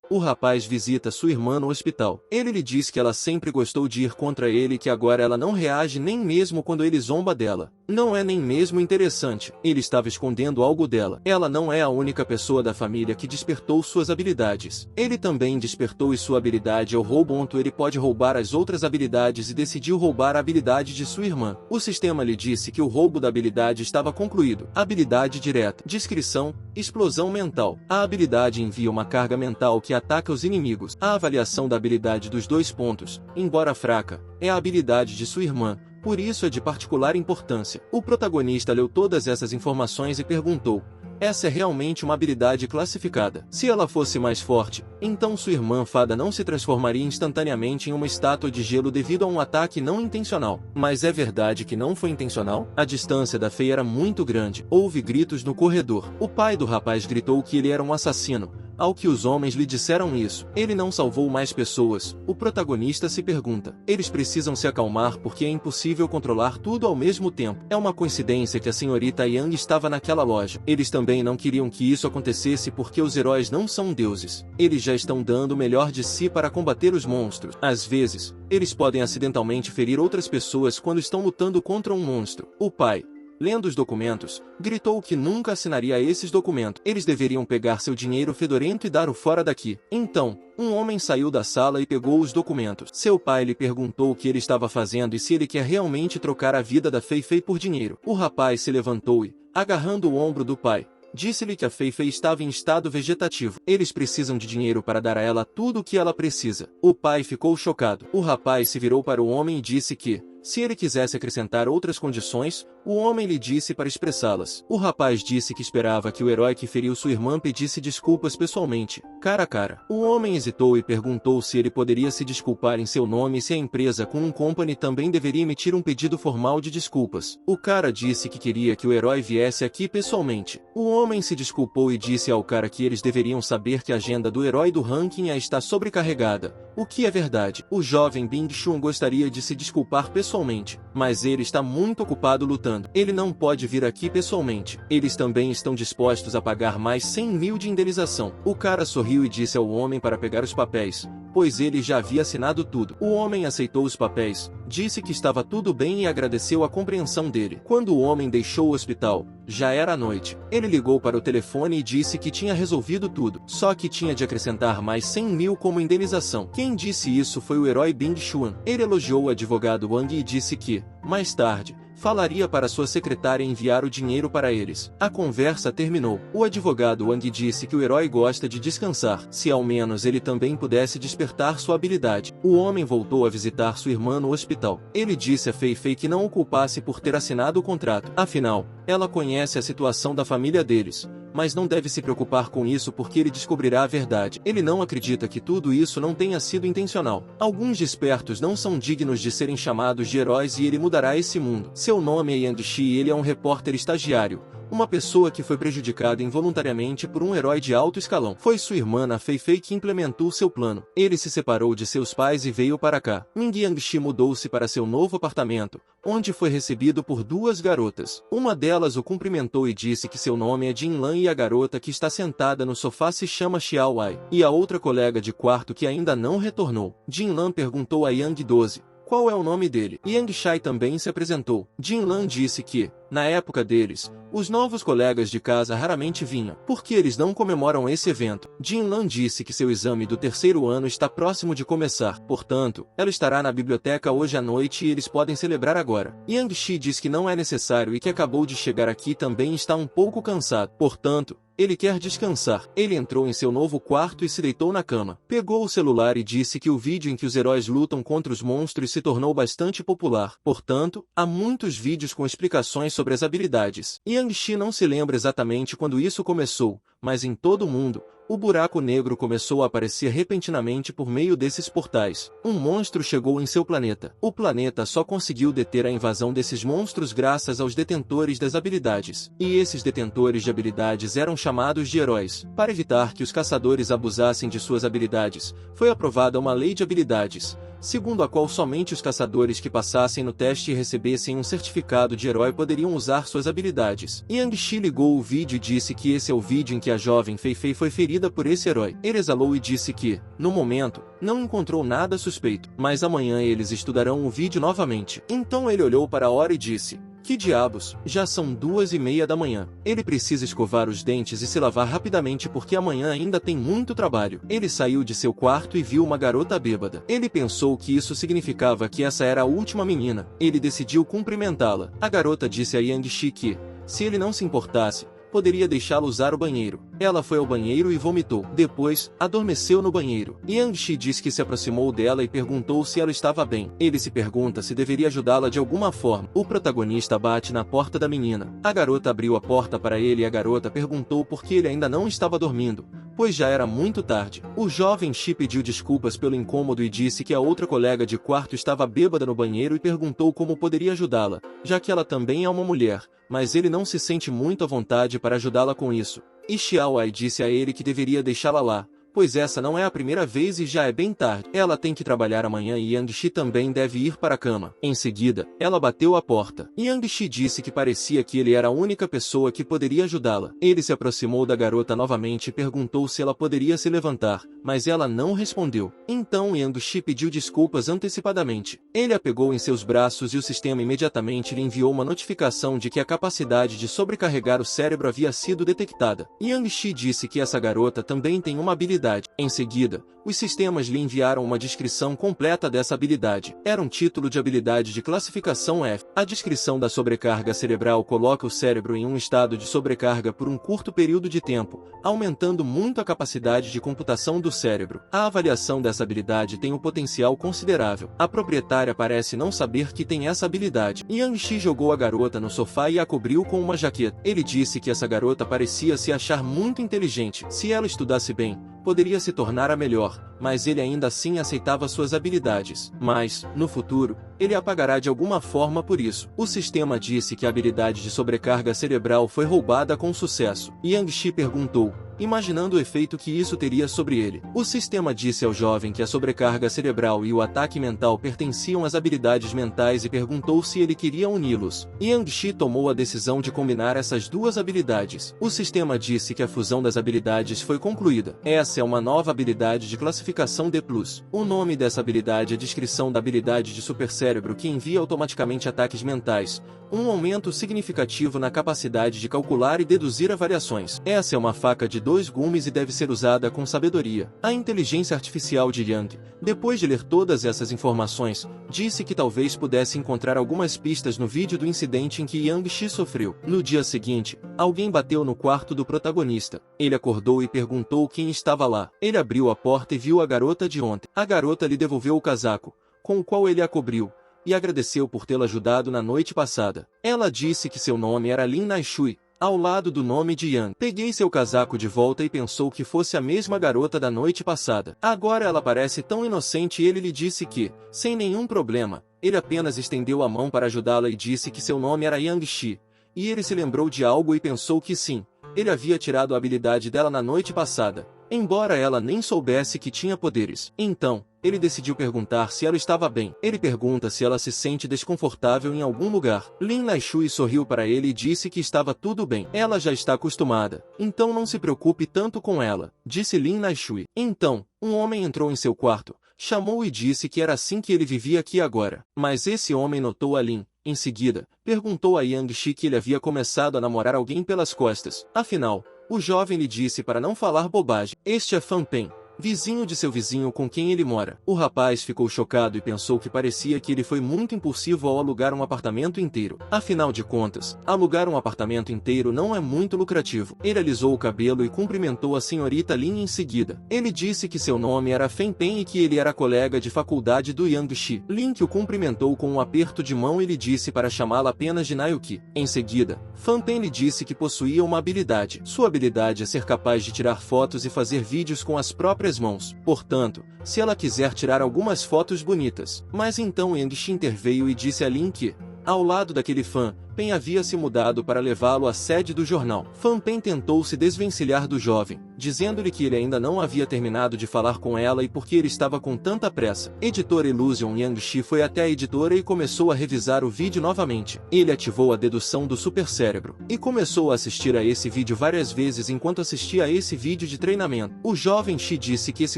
O rapaz visita sua irmã no hospital. Ele lhe diz que ela sempre gostou de ir contra ele e que agora ela não reage nem mesmo quando ele zomba dela. Não é nem mesmo interessante. Ele estava escondendo algo dela. Ela não é a única pessoa da família que despertou suas habilidades. Ele também despertou sua habilidade ao roubo, onde ele pode roubar as outras habilidades e decidiu roubar a habilidade de sua irmã. O sistema lhe disse que o roubo da habilidade estava concluído. Habilidade direta. Descrição: explosão mental. A habilidade envia uma carga mental que ataca os inimigos. A avaliação da habilidade dos 2 pontos, embora fraca, é a habilidade de sua irmã, por isso é de particular importância. O protagonista leu todas essas informações e perguntou: essa é realmente uma habilidade classificada? Se ela fosse mais forte, então sua irmã fada não se transformaria instantaneamente em uma estátua de gelo devido a um ataque não intencional. Mas é verdade que não foi intencional? A distância da Fei era muito grande. Houve gritos no corredor. O pai do rapaz gritou que ele era um assassino. Ao que os homens lhe disseram isso, ele não salvou mais pessoas. O protagonista se pergunta: eles precisam se acalmar porque é impossível controlar tudo ao mesmo tempo. É uma coincidência que a senhorita Yang estava naquela loja. Eles também não queriam que isso acontecesse porque os heróis não são deuses. Eles já estão dando o melhor de si para combater os monstros. Às vezes, eles podem acidentalmente ferir outras pessoas quando estão lutando contra um monstro. O pai, lendo os documentos, gritou que nunca assinaria esses documentos. Eles deveriam pegar seu dinheiro fedorento e dar-o fora daqui. Então, um homem saiu da sala e pegou os documentos. Seu pai lhe perguntou o que ele estava fazendo e se ele quer realmente trocar a vida da Fei Fei por dinheiro. O rapaz se levantou e, agarrando o ombro do pai, disse-lhe que a Fei Fei estava em estado vegetativo. Eles precisam de dinheiro para dar a ela tudo o que ela precisa. O pai ficou chocado. O rapaz se virou para o homem e disse que, se ele quisesse acrescentar outras condições, o homem lhe disse para expressá-las. O rapaz disse que esperava que o herói que feriu sua irmã pedisse desculpas pessoalmente, cara a cara. O homem hesitou e perguntou se ele poderia se desculpar em seu nome e se a empresa com um company também deveria emitir um pedido formal de desculpas. O cara disse que queria que o herói viesse aqui pessoalmente. O homem se desculpou e disse ao cara que eles deveriam saber que a agenda do herói do ranking está sobrecarregada. O que é verdade. O jovem Bing Chun gostaria de se desculpar pessoalmente, mas ele está muito ocupado lutando. Ele não pode vir aqui pessoalmente. Eles também estão dispostos a pagar mais 100 mil de indenização. O cara sorriu e disse ao homem para pegar os papéis, pois ele já havia assinado tudo. O homem aceitou os papéis, disse que estava tudo bem e agradeceu a compreensão dele. Quando o homem deixou o hospital, já era noite. Ele ligou para o telefone e disse que tinha resolvido tudo, só que tinha de acrescentar mais 100 mil como indenização. Quem disse isso foi o herói Bing Chuan. Ele elogiou o advogado Wang e disse que, mais tarde, falaria para sua secretária enviar o dinheiro para eles. A conversa terminou. O advogado Wang disse que o herói gosta de descansar, se ao menos ele também pudesse despertar sua habilidade. O homem voltou a visitar sua irmã no hospital. Ele disse a Fei Fei que não o culpasse por ter assinado o contrato. Afinal, ela conhece a situação da família deles, mas não deve se preocupar com isso porque ele descobrirá a verdade. Ele não acredita que tudo isso não tenha sido intencional. Alguns despertos não são dignos de serem chamados de heróis e ele mudará esse mundo. Seu nome é Yang Shi e ele é um repórter estagiário, uma pessoa que foi prejudicada involuntariamente por um herói de alto escalão. Foi sua irmã a Fei Fei que implementou seu plano. Ele se separou de seus pais e veio para cá. Ming Yangshi mudou-se para seu novo apartamento, onde foi recebido por 2 garotas. Uma delas o cumprimentou e disse que seu nome é Jin Lan e a garota que está sentada no sofá se chama Xiao Wai. E a outra colega de quarto que ainda não retornou. Jin Lan perguntou a Yang 12. Qual é o nome dele? Yang Shai também se apresentou. Jin Lan disse que, na época deles, os novos colegas de casa raramente vinham, porque eles não comemoram esse evento. Jin Lan disse que seu exame do 3º ano está próximo de começar, portanto, ela estará na biblioteca hoje à noite e eles podem celebrar agora. Yang Shi diz que não é necessário e que acabou de chegar aqui e também está um pouco cansado, portanto, ele quer descansar. Ele entrou em seu novo quarto e se deitou na cama. Pegou o celular e disse que o vídeo em que os heróis lutam contra os monstros se tornou bastante popular. Portanto, há muitos vídeos com explicações sobre as habilidades. Yang Shi não se lembra exatamente quando isso começou, mas em todo o mundo, o buraco negro começou a aparecer repentinamente por meio desses portais. Um monstro chegou em seu planeta. O planeta só conseguiu deter a invasão desses monstros graças aos detentores das habilidades. E esses detentores de habilidades eram chamados de heróis. Para evitar que os caçadores abusassem de suas habilidades, foi aprovada uma lei de habilidades, segundo a qual somente os caçadores que passassem no teste e recebessem um certificado de herói poderiam usar suas habilidades. Yang Shi ligou o vídeo e disse que esse é o vídeo em que a jovem Fei Fei foi ferida vida por esse herói. Ele exalou e disse que, no momento, não encontrou nada suspeito, mas amanhã eles estudarão o vídeo novamente. Então ele olhou para a hora e disse: que diabos, já são 2:30 da manhã. Ele precisa escovar os dentes e se lavar rapidamente porque amanhã ainda tem muito trabalho. Ele saiu de seu quarto e viu uma garota bêbada. Ele pensou que isso significava que essa era a última menina. Ele decidiu cumprimentá-la. A garota disse a Yang-shi que, se ele não se importasse, poderia deixá-la usar o banheiro. Ela foi ao banheiro e vomitou. Depois, adormeceu no banheiro. Yang-shi disse que se aproximou dela e perguntou se ela estava bem. Ele se pergunta se deveria ajudá-la de alguma forma. O protagonista bate na porta da menina. A garota abriu a porta para ele e a garota perguntou por que ele ainda não estava dormindo, pois já era muito tarde. O jovem Shi pediu desculpas pelo incômodo e disse que a outra colega de quarto estava bêbada no banheiro e perguntou como poderia ajudá-la, já que ela também é uma mulher, mas ele não se sente muito à vontade para ajudá-la com isso. E Xiaowai disse a ele que deveria deixá-la lá, pois essa não é a primeira vez e já é bem tarde. Ela tem que trabalhar amanhã e Yang-shi também deve ir para a cama. Em seguida, ela bateu a porta. Yang-shi disse que parecia que ele era a única pessoa que poderia ajudá-la. Ele se aproximou da garota novamente e perguntou se ela poderia se levantar, mas ela não respondeu. Então Yang-shi pediu desculpas antecipadamente. Ele a pegou em seus braços e o sistema imediatamente lhe enviou uma notificação de que a capacidade de sobrecarregar o cérebro havia sido detectada. Yang-shi disse que essa garota também tem uma habilidade. Em seguida, os sistemas lhe enviaram uma descrição completa dessa habilidade. Era um título de habilidade de classificação F. A descrição da sobrecarga cerebral coloca o cérebro em um estado de sobrecarga por um curto período de tempo, aumentando muito a capacidade de computação do cérebro. A avaliação dessa habilidade tem um potencial considerável. A proprietária parece não saber que tem essa habilidade. Yang-shi jogou a garota no sofá e a cobriu com uma jaqueta. Ele disse que essa garota parecia se achar muito inteligente. Se ela estudasse bem, poderia se tornar a melhor, mas ele ainda assim aceitava suas habilidades. Mas, no futuro, ele a pagará de alguma forma por isso. O sistema disse que a habilidade de sobrecarga cerebral foi roubada com sucesso. Yang-shi perguntou, imaginando o efeito que isso teria sobre ele. O sistema disse ao jovem que a sobrecarga cerebral e o ataque mental pertenciam às habilidades mentais e perguntou se ele queria uni-los. Yang-shi tomou a decisão de combinar essas duas habilidades. O sistema disse que a fusão das habilidades foi concluída. Essa é uma nova habilidade de classificação D+. O nome dessa habilidade é descrição da habilidade de supercérebro que envia automaticamente ataques mentais, um aumento significativo na capacidade de calcular e deduzir variações. Essa é uma faca de 2 gumes e deve ser usada com sabedoria. A inteligência artificial de Yang, depois de ler todas essas informações, disse que talvez pudesse encontrar algumas pistas no vídeo do incidente em que Yang-shi sofreu. No dia seguinte, alguém bateu no quarto do protagonista. Ele acordou e perguntou quem estava lá. Ele abriu a porta e viu a garota de ontem. A garota lhe devolveu o casaco, com o qual ele a cobriu, e agradeceu por tê-la ajudado na noite passada. Ela disse que seu nome era Lin Naishui, ao lado do nome de Yang. Peguei seu casaco de volta e pensou que fosse a mesma garota da noite passada. Agora ela parece tão inocente e ele lhe disse que, sem nenhum problema, ele apenas estendeu a mão para ajudá-la e disse que seu nome era Yang-shi. E ele se lembrou de algo e pensou que sim, ele havia tirado a habilidade dela na noite passada, embora ela nem soubesse que tinha poderes. Então, ele decidiu perguntar se ela estava bem. Ele pergunta se ela se sente desconfortável em algum lugar. Lin Naishui sorriu para ele e disse que estava tudo bem. Ela já está acostumada, então não se preocupe tanto com ela, disse Lin Naishui. Então, um homem entrou em seu quarto, chamou e disse que era assim que ele vivia aqui agora. Mas esse homem notou a Lin. Em seguida, perguntou a Yang-shi que ele havia começado a namorar alguém pelas costas. Afinal, o jovem lhe disse para não falar bobagem. Este é Fan Pen, vizinho de seu vizinho com quem ele mora. O rapaz ficou chocado e pensou que parecia que ele foi muito impulsivo ao alugar um apartamento inteiro. Afinal de contas, alugar um apartamento inteiro não é muito lucrativo. Ele alisou o cabelo e cumprimentou a senhorita Lin em seguida. Ele disse que seu nome era Fan Pen e que ele era colega de faculdade do Yang-shi. Lin o cumprimentou com um aperto de mão e lhe disse para chamá-la apenas de Naoki. Em seguida, Fan Pen lhe disse que possuía uma habilidade. Sua habilidade é ser capaz de tirar fotos e fazer vídeos com as próprias mãos. Portanto, se ela quiser tirar algumas fotos bonitas. Mas então Yang-shi interveio e disse a Lin que, ao lado daquele fã, Pen havia se mudado para levá-lo à sede do jornal. Fan Pen tentou se desvencilhar do jovem, dizendo-lhe que ele ainda não havia terminado de falar com ela e porque ele estava com tanta pressa. Editora Illusion Yang-Shi foi até a editora e começou a revisar o vídeo novamente. Ele ativou a dedução do supercérebro e começou a assistir a esse vídeo várias vezes enquanto assistia a esse vídeo de treinamento. O jovem Shi disse que esse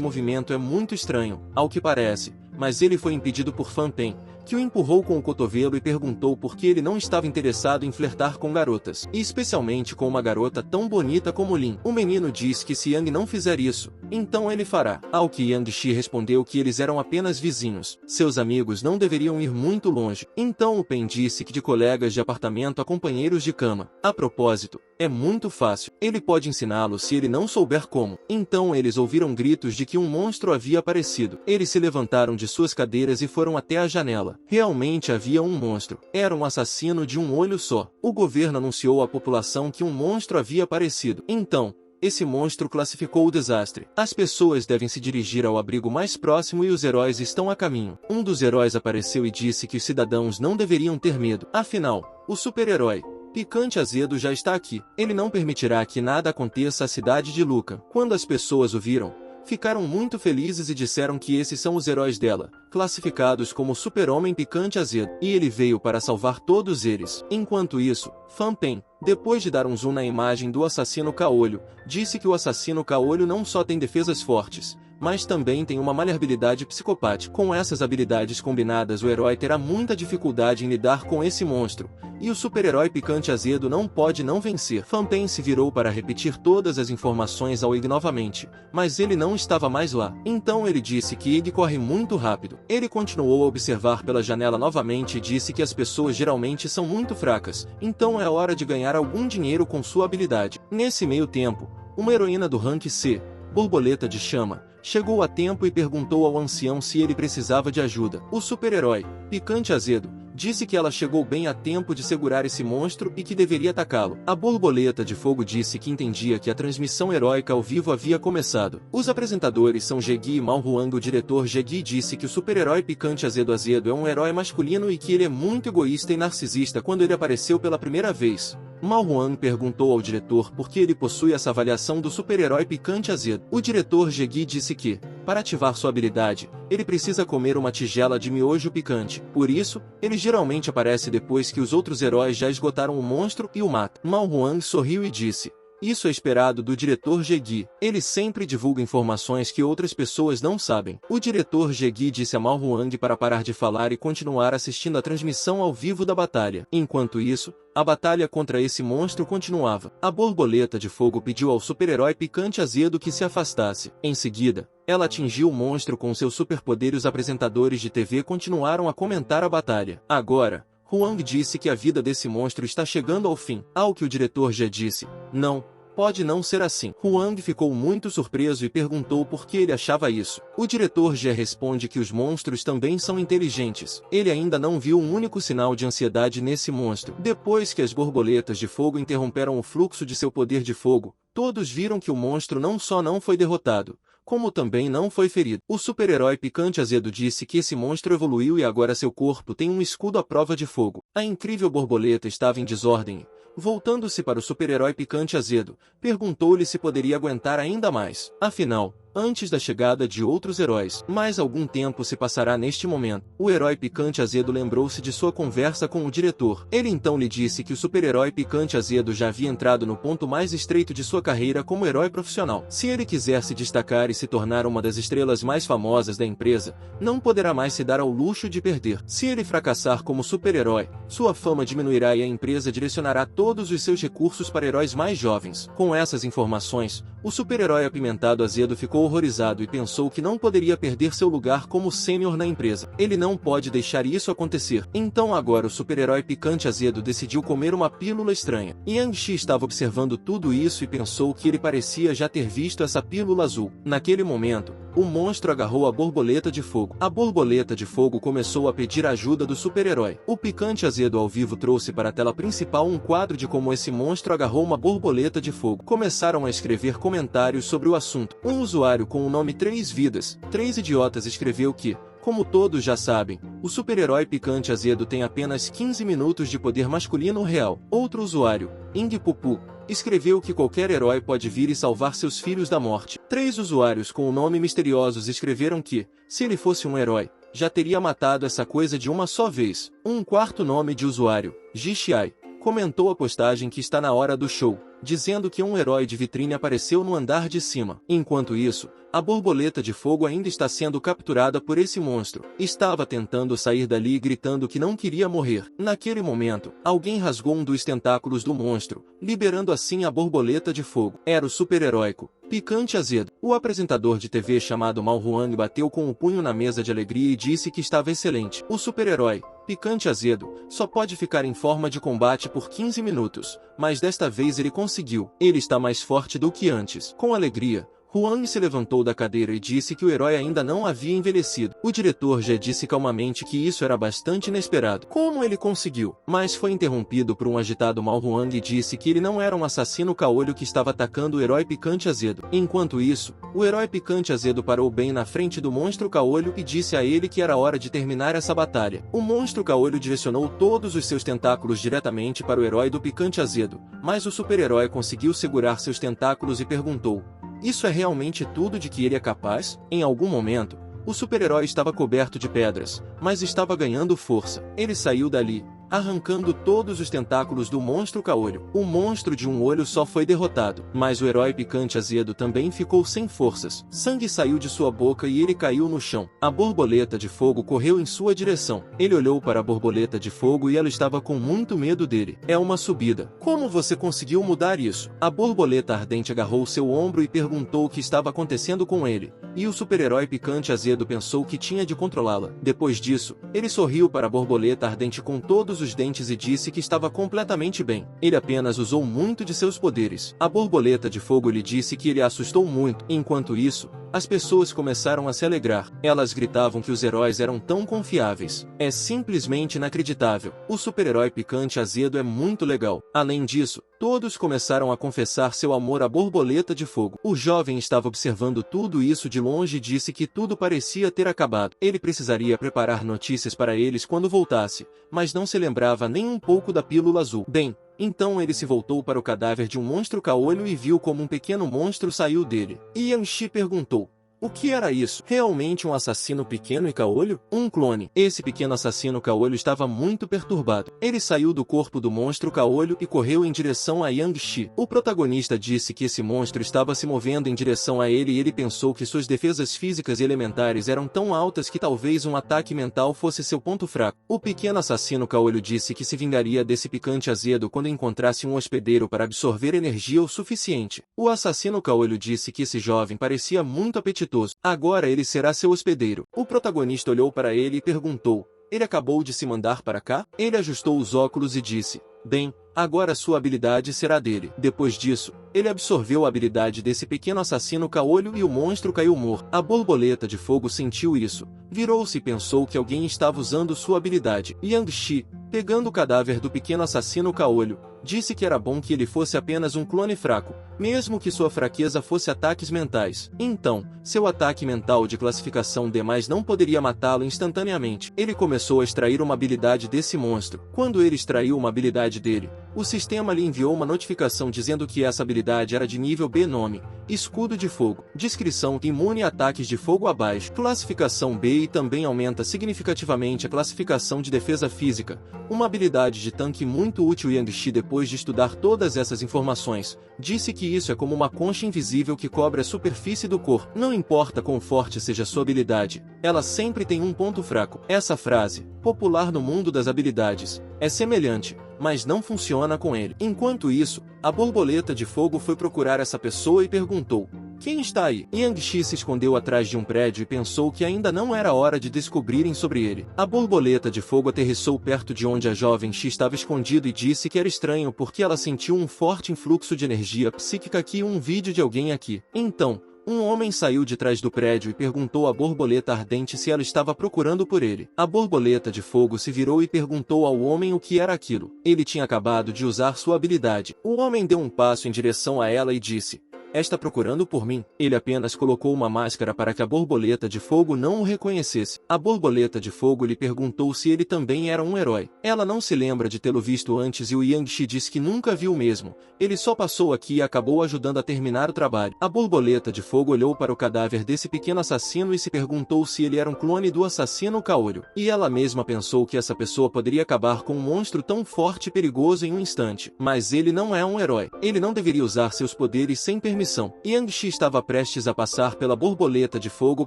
movimento é muito estranho, ao que parece, mas ele foi impedido por Fan Pen, que o empurrou com o cotovelo e perguntou por que ele não estava interessado em flertar com garotas, e especialmente com uma garota tão bonita como Lin. O menino disse que se Yang não fizer isso, então ele fará. Ao que Yang-Shi respondeu que eles eram apenas vizinhos, seus amigos não deveriam ir muito longe. Então o Pen disse que de colegas de apartamento a companheiros de cama. A propósito, é muito fácil, ele pode ensiná-lo se ele não souber como. Então eles ouviram gritos de que um monstro havia aparecido. Eles se levantaram de suas cadeiras e foram até a janela. Realmente havia um monstro. Era um assassino de um olho só. O governo anunciou à população que um monstro havia aparecido. Então, esse monstro classificou o desastre. As pessoas devem se dirigir ao abrigo mais próximo e os heróis estão a caminho. Um dos heróis apareceu e disse que os cidadãos não deveriam ter medo. Afinal, o super-herói Picante Azedo já está aqui. Ele não permitirá que nada aconteça à cidade de Luca. Quando as pessoas o viram, ficaram muito felizes e disseram que esses são os heróis dela, classificados como Super-Homem Picante Azedo, e ele veio para salvar todos eles. Enquanto isso, Fan Pen, depois de dar um zoom na imagem do assassino Caolho, disse que o assassino Caolho não só tem defesas fortes, mas também tem uma maleabilidade psicopática. Com essas habilidades combinadas, o herói terá muita dificuldade em lidar com esse monstro, e o super-herói Picante Azedo não pode não vencer. Fan Pen se virou para repetir todas as informações ao Ig novamente, mas ele não estava mais lá. Então ele disse que Ig corre muito rápido. Ele continuou a observar pela janela novamente e disse que as pessoas geralmente são muito fracas, então é hora de ganhar algum dinheiro com sua habilidade. Nesse meio tempo, uma heroína do rank C, Borboleta de Chama, chegou a tempo e perguntou ao ancião se ele precisava de ajuda. O super-herói, Picante Azedo, disse que ela chegou bem a tempo de segurar esse monstro e que deveria atacá-lo. A Borboleta de Fogo disse que entendia que a transmissão heróica ao vivo havia começado. Os apresentadores são Jegui e Mao Huang. O diretor Jegui disse que o super-herói Picante Azedo é um herói masculino e que ele é muito egoísta e narcisista quando ele apareceu pela primeira vez. Mao Huang perguntou ao diretor por que ele possui essa avaliação do super-herói Picante Azedo. O diretor Jegui disse que, para ativar sua habilidade, ele precisa comer uma tigela de miojo picante. Por isso, ele geralmente aparece depois que os outros heróis já esgotaram o monstro e o matam. Mao Huang sorriu e disse: isso é esperado do diretor Jegui. Ele sempre divulga informações que outras pessoas não sabem. O diretor Jegui disse a Mao Huang para parar de falar e continuar assistindo a transmissão ao vivo da batalha. Enquanto isso, a batalha contra esse monstro continuava. A Borboleta de Fogo pediu ao super-herói Picante Azedo que se afastasse. Em seguida, ela atingiu o monstro com seus superpoderes. Os apresentadores de TV continuaram a comentar a batalha. Agora, Huang disse que a vida desse monstro está chegando ao fim, ao que o diretor já disse: não, pode não ser assim. Huang ficou muito surpreso e perguntou por que ele achava isso. O diretor já responde que os monstros também são inteligentes. Ele ainda não viu um único sinal de ansiedade nesse monstro. Depois que as borboletas de fogo interromperam o fluxo de seu poder de fogo, todos viram que o monstro não só não foi derrotado, como também não foi ferido. O super-herói Picante Azedo disse que esse monstro evoluiu e agora seu corpo tem um escudo à prova de fogo. A incrível borboleta estava em desordem. Voltando-se para o super-herói Picante Azedo, perguntou-lhe se poderia aguentar ainda mais. Afinal, antes da chegada de outros heróis, mais algum tempo se passará neste momento. O herói Picante Azedo lembrou-se de sua conversa com o diretor. Ele então lhe disse que o super-herói Picante Azedo já havia entrado no ponto mais estreito de sua carreira como herói profissional. Se ele quiser se destacar e se tornar uma das estrelas mais famosas da empresa, não poderá mais se dar ao luxo de perder. Se ele fracassar como super-herói, sua fama diminuirá e a empresa direcionará todos os seus recursos para heróis mais jovens. Com essas informações, o super-herói Apimentado Azedo ficou horrorizado e pensou que não poderia perder seu lugar como sênior na empresa. Ele não pode deixar isso acontecer. Então agora o super-herói Picante Azedo decidiu comer uma pílula estranha. Yang-Shi estava observando tudo isso e pensou que ele parecia já ter visto essa pílula azul. Naquele momento, o monstro agarrou a borboleta de fogo. A borboleta de fogo começou a pedir ajuda do super-herói. O Picante Azedo ao vivo trouxe para a tela principal um quadro de como esse monstro agarrou uma borboleta de fogo. Começaram a escrever comentários sobre o assunto. Um usuário com o nome 3 Vidas, 3 Idiotas escreveu que, Como todos já sabem, o super-herói Picante Azedo tem apenas 15 minutos de poder masculino real. Outro usuário, Ing Pupu, escreveu que qualquer herói pode vir e salvar seus filhos da morte. 3 usuários com o nome misteriosos escreveram que, se ele fosse um herói, já teria matado essa coisa de uma só vez. Um quarto nome de usuário, Gishiai, comentou a postagem que está na hora do show, dizendo que um herói de vitrine apareceu no andar de cima. Enquanto isso, a borboleta de fogo ainda está sendo capturada por esse monstro. Estava tentando sair dali gritando que não queria morrer. Naquele momento, alguém rasgou um dos tentáculos do monstro, liberando assim a borboleta de fogo. Era o super-heróico Picante Azedo. O apresentador de TV chamado Mal Huang bateu com o punho na mesa de alegria e disse que estava excelente. O super-herói Picante Azedo só pode ficar em forma de combate por 15 minutos, mas desta vez ele conseguiu. Ele está mais forte do que antes. Com alegria, Huang se levantou da cadeira e disse que o herói ainda não havia envelhecido. O diretor já disse calmamente que isso era bastante inesperado. Como ele conseguiu? Mas foi interrompido por um agitado Mal Huang e disse que ele não era um assassino caolho que estava atacando o herói Picante Azedo. Enquanto isso, o herói Picante Azedo parou bem na frente do monstro caolho e disse a ele que era hora de terminar essa batalha. O monstro caolho direcionou todos os seus tentáculos diretamente para o herói do Picante Azedo, mas o super-herói conseguiu segurar seus tentáculos e perguntou: "Isso é realmente tudo de que ele é capaz?" Em algum momento, o super-herói estava coberto de pedras, mas estava ganhando força. Ele saiu dali, arrancando todos os tentáculos do monstro caolho. O monstro de um olho só foi derrotado, mas o herói Picante Azedo também ficou sem forças. Sangue saiu de sua boca e ele caiu no chão. A borboleta de fogo correu em sua direção. Ele olhou para a borboleta de fogo e ela estava com muito medo dele. "É uma subida. Como você conseguiu mudar isso?" A borboleta ardente agarrou seu ombro e perguntou o que estava acontecendo com ele. E o super-herói Picante Azedo pensou que tinha de controlá-la. Depois disso, ele sorriu para a borboleta ardente com todos os dentes e disse que estava completamente bem. Ele apenas usou muito de seus poderes. A borboleta de fogo lhe disse que ele a assustou muito. Enquanto isso, as pessoas começaram a se alegrar. Elas gritavam que os heróis eram tão confiáveis. É simplesmente inacreditável. O super-herói Picante Azedo é muito legal. Além disso, todos começaram a confessar seu amor à borboleta de fogo. O jovem estava observando tudo isso de longe e disse que tudo parecia ter acabado. Ele precisaria preparar notícias para eles quando voltasse, mas não se lembrava nem um pouco da pílula azul. Bem, então ele se voltou para o cadáver de um monstro caolho e viu como um pequeno monstro saiu dele. Yang Shi perguntou: "O que era isso? Realmente um assassino pequeno e caolho? Um clone?" Esse pequeno assassino caolho estava muito perturbado. Ele saiu do corpo do monstro caolho e correu em direção a Yang Shi. O protagonista disse que esse monstro estava se movendo em direção a ele e ele pensou que suas defesas físicas e elementares eram tão altas que talvez um ataque mental fosse seu ponto fraco. O pequeno assassino caolho disse que se vingaria desse Picante Azedo quando encontrasse um hospedeiro para absorver energia o suficiente. O assassino caolho disse que esse jovem parecia muito apetitoso. Agora ele será seu hospedeiro. O protagonista olhou para ele e perguntou: "Ele acabou de se mandar para cá?" Ele ajustou os óculos e disse: "Bem, agora sua habilidade será dele." Depois disso, ele absorveu a habilidade desse pequeno assassino caolho e o monstro caiu morto. A borboleta de fogo sentiu isso, virou-se e pensou que alguém estava usando sua habilidade. Yang Shi, pegando o cadáver do pequeno assassino caolho, disse que era bom que ele fosse apenas um clone fraco, mesmo que sua fraqueza fosse ataques mentais. Então, seu ataque mental de classificação D+, não poderia matá-lo instantaneamente. Ele começou a extrair uma habilidade desse monstro. Quando ele extraiu uma habilidade dele, o sistema lhe enviou uma notificação dizendo que essa habilidade era de nível B. Nome: Escudo de Fogo. Descrição: imune a ataques de fogo abaixo. Classificação B e também aumenta significativamente a classificação de defesa física. Uma habilidade de tanque muito útil. Yang Shi, depois de estudar todas essas informações, disse que isso é como uma concha invisível que cobre a superfície do corpo. Não importa quão forte seja sua habilidade, ela sempre tem um ponto fraco. Essa frase, popular no mundo das habilidades, é semelhante, mas não funciona com ele. Enquanto isso, a borboleta de fogo foi procurar essa pessoa e perguntou: "Quem está aí?" Yang Shi se escondeu atrás de um prédio e pensou que ainda não era hora de descobrirem sobre ele. A borboleta de fogo aterrissou perto de onde a jovem Shi estava escondido e disse que era estranho porque ela sentiu um forte influxo de energia psíquica aqui e um vídeo de alguém aqui. Então, um homem saiu de trás do prédio e perguntou à borboleta ardente se ela estava procurando por ele. A borboleta de fogo se virou e perguntou ao homem o que era aquilo. Ele tinha acabado de usar sua habilidade. O homem deu um passo em direção a ela e disse: Está procurando por mim? Ele apenas colocou uma máscara para que a borboleta de fogo não o reconhecesse. A borboleta de fogo lhe perguntou se ele também era um herói. Ela não se lembra de tê-lo visto antes e o Yang-Shi disse que nunca viu mesmo. Ele só passou aqui e acabou ajudando a terminar o trabalho. A borboleta de fogo olhou para o cadáver desse pequeno assassino e se perguntou se ele era um clone do assassino Kaoru. E ela mesma pensou que essa pessoa poderia acabar com um monstro tão forte e perigoso em um instante. Mas ele não é um herói. Ele não deveria usar seus poderes sem permissão. Yang-Shi estava prestes a passar pela borboleta de fogo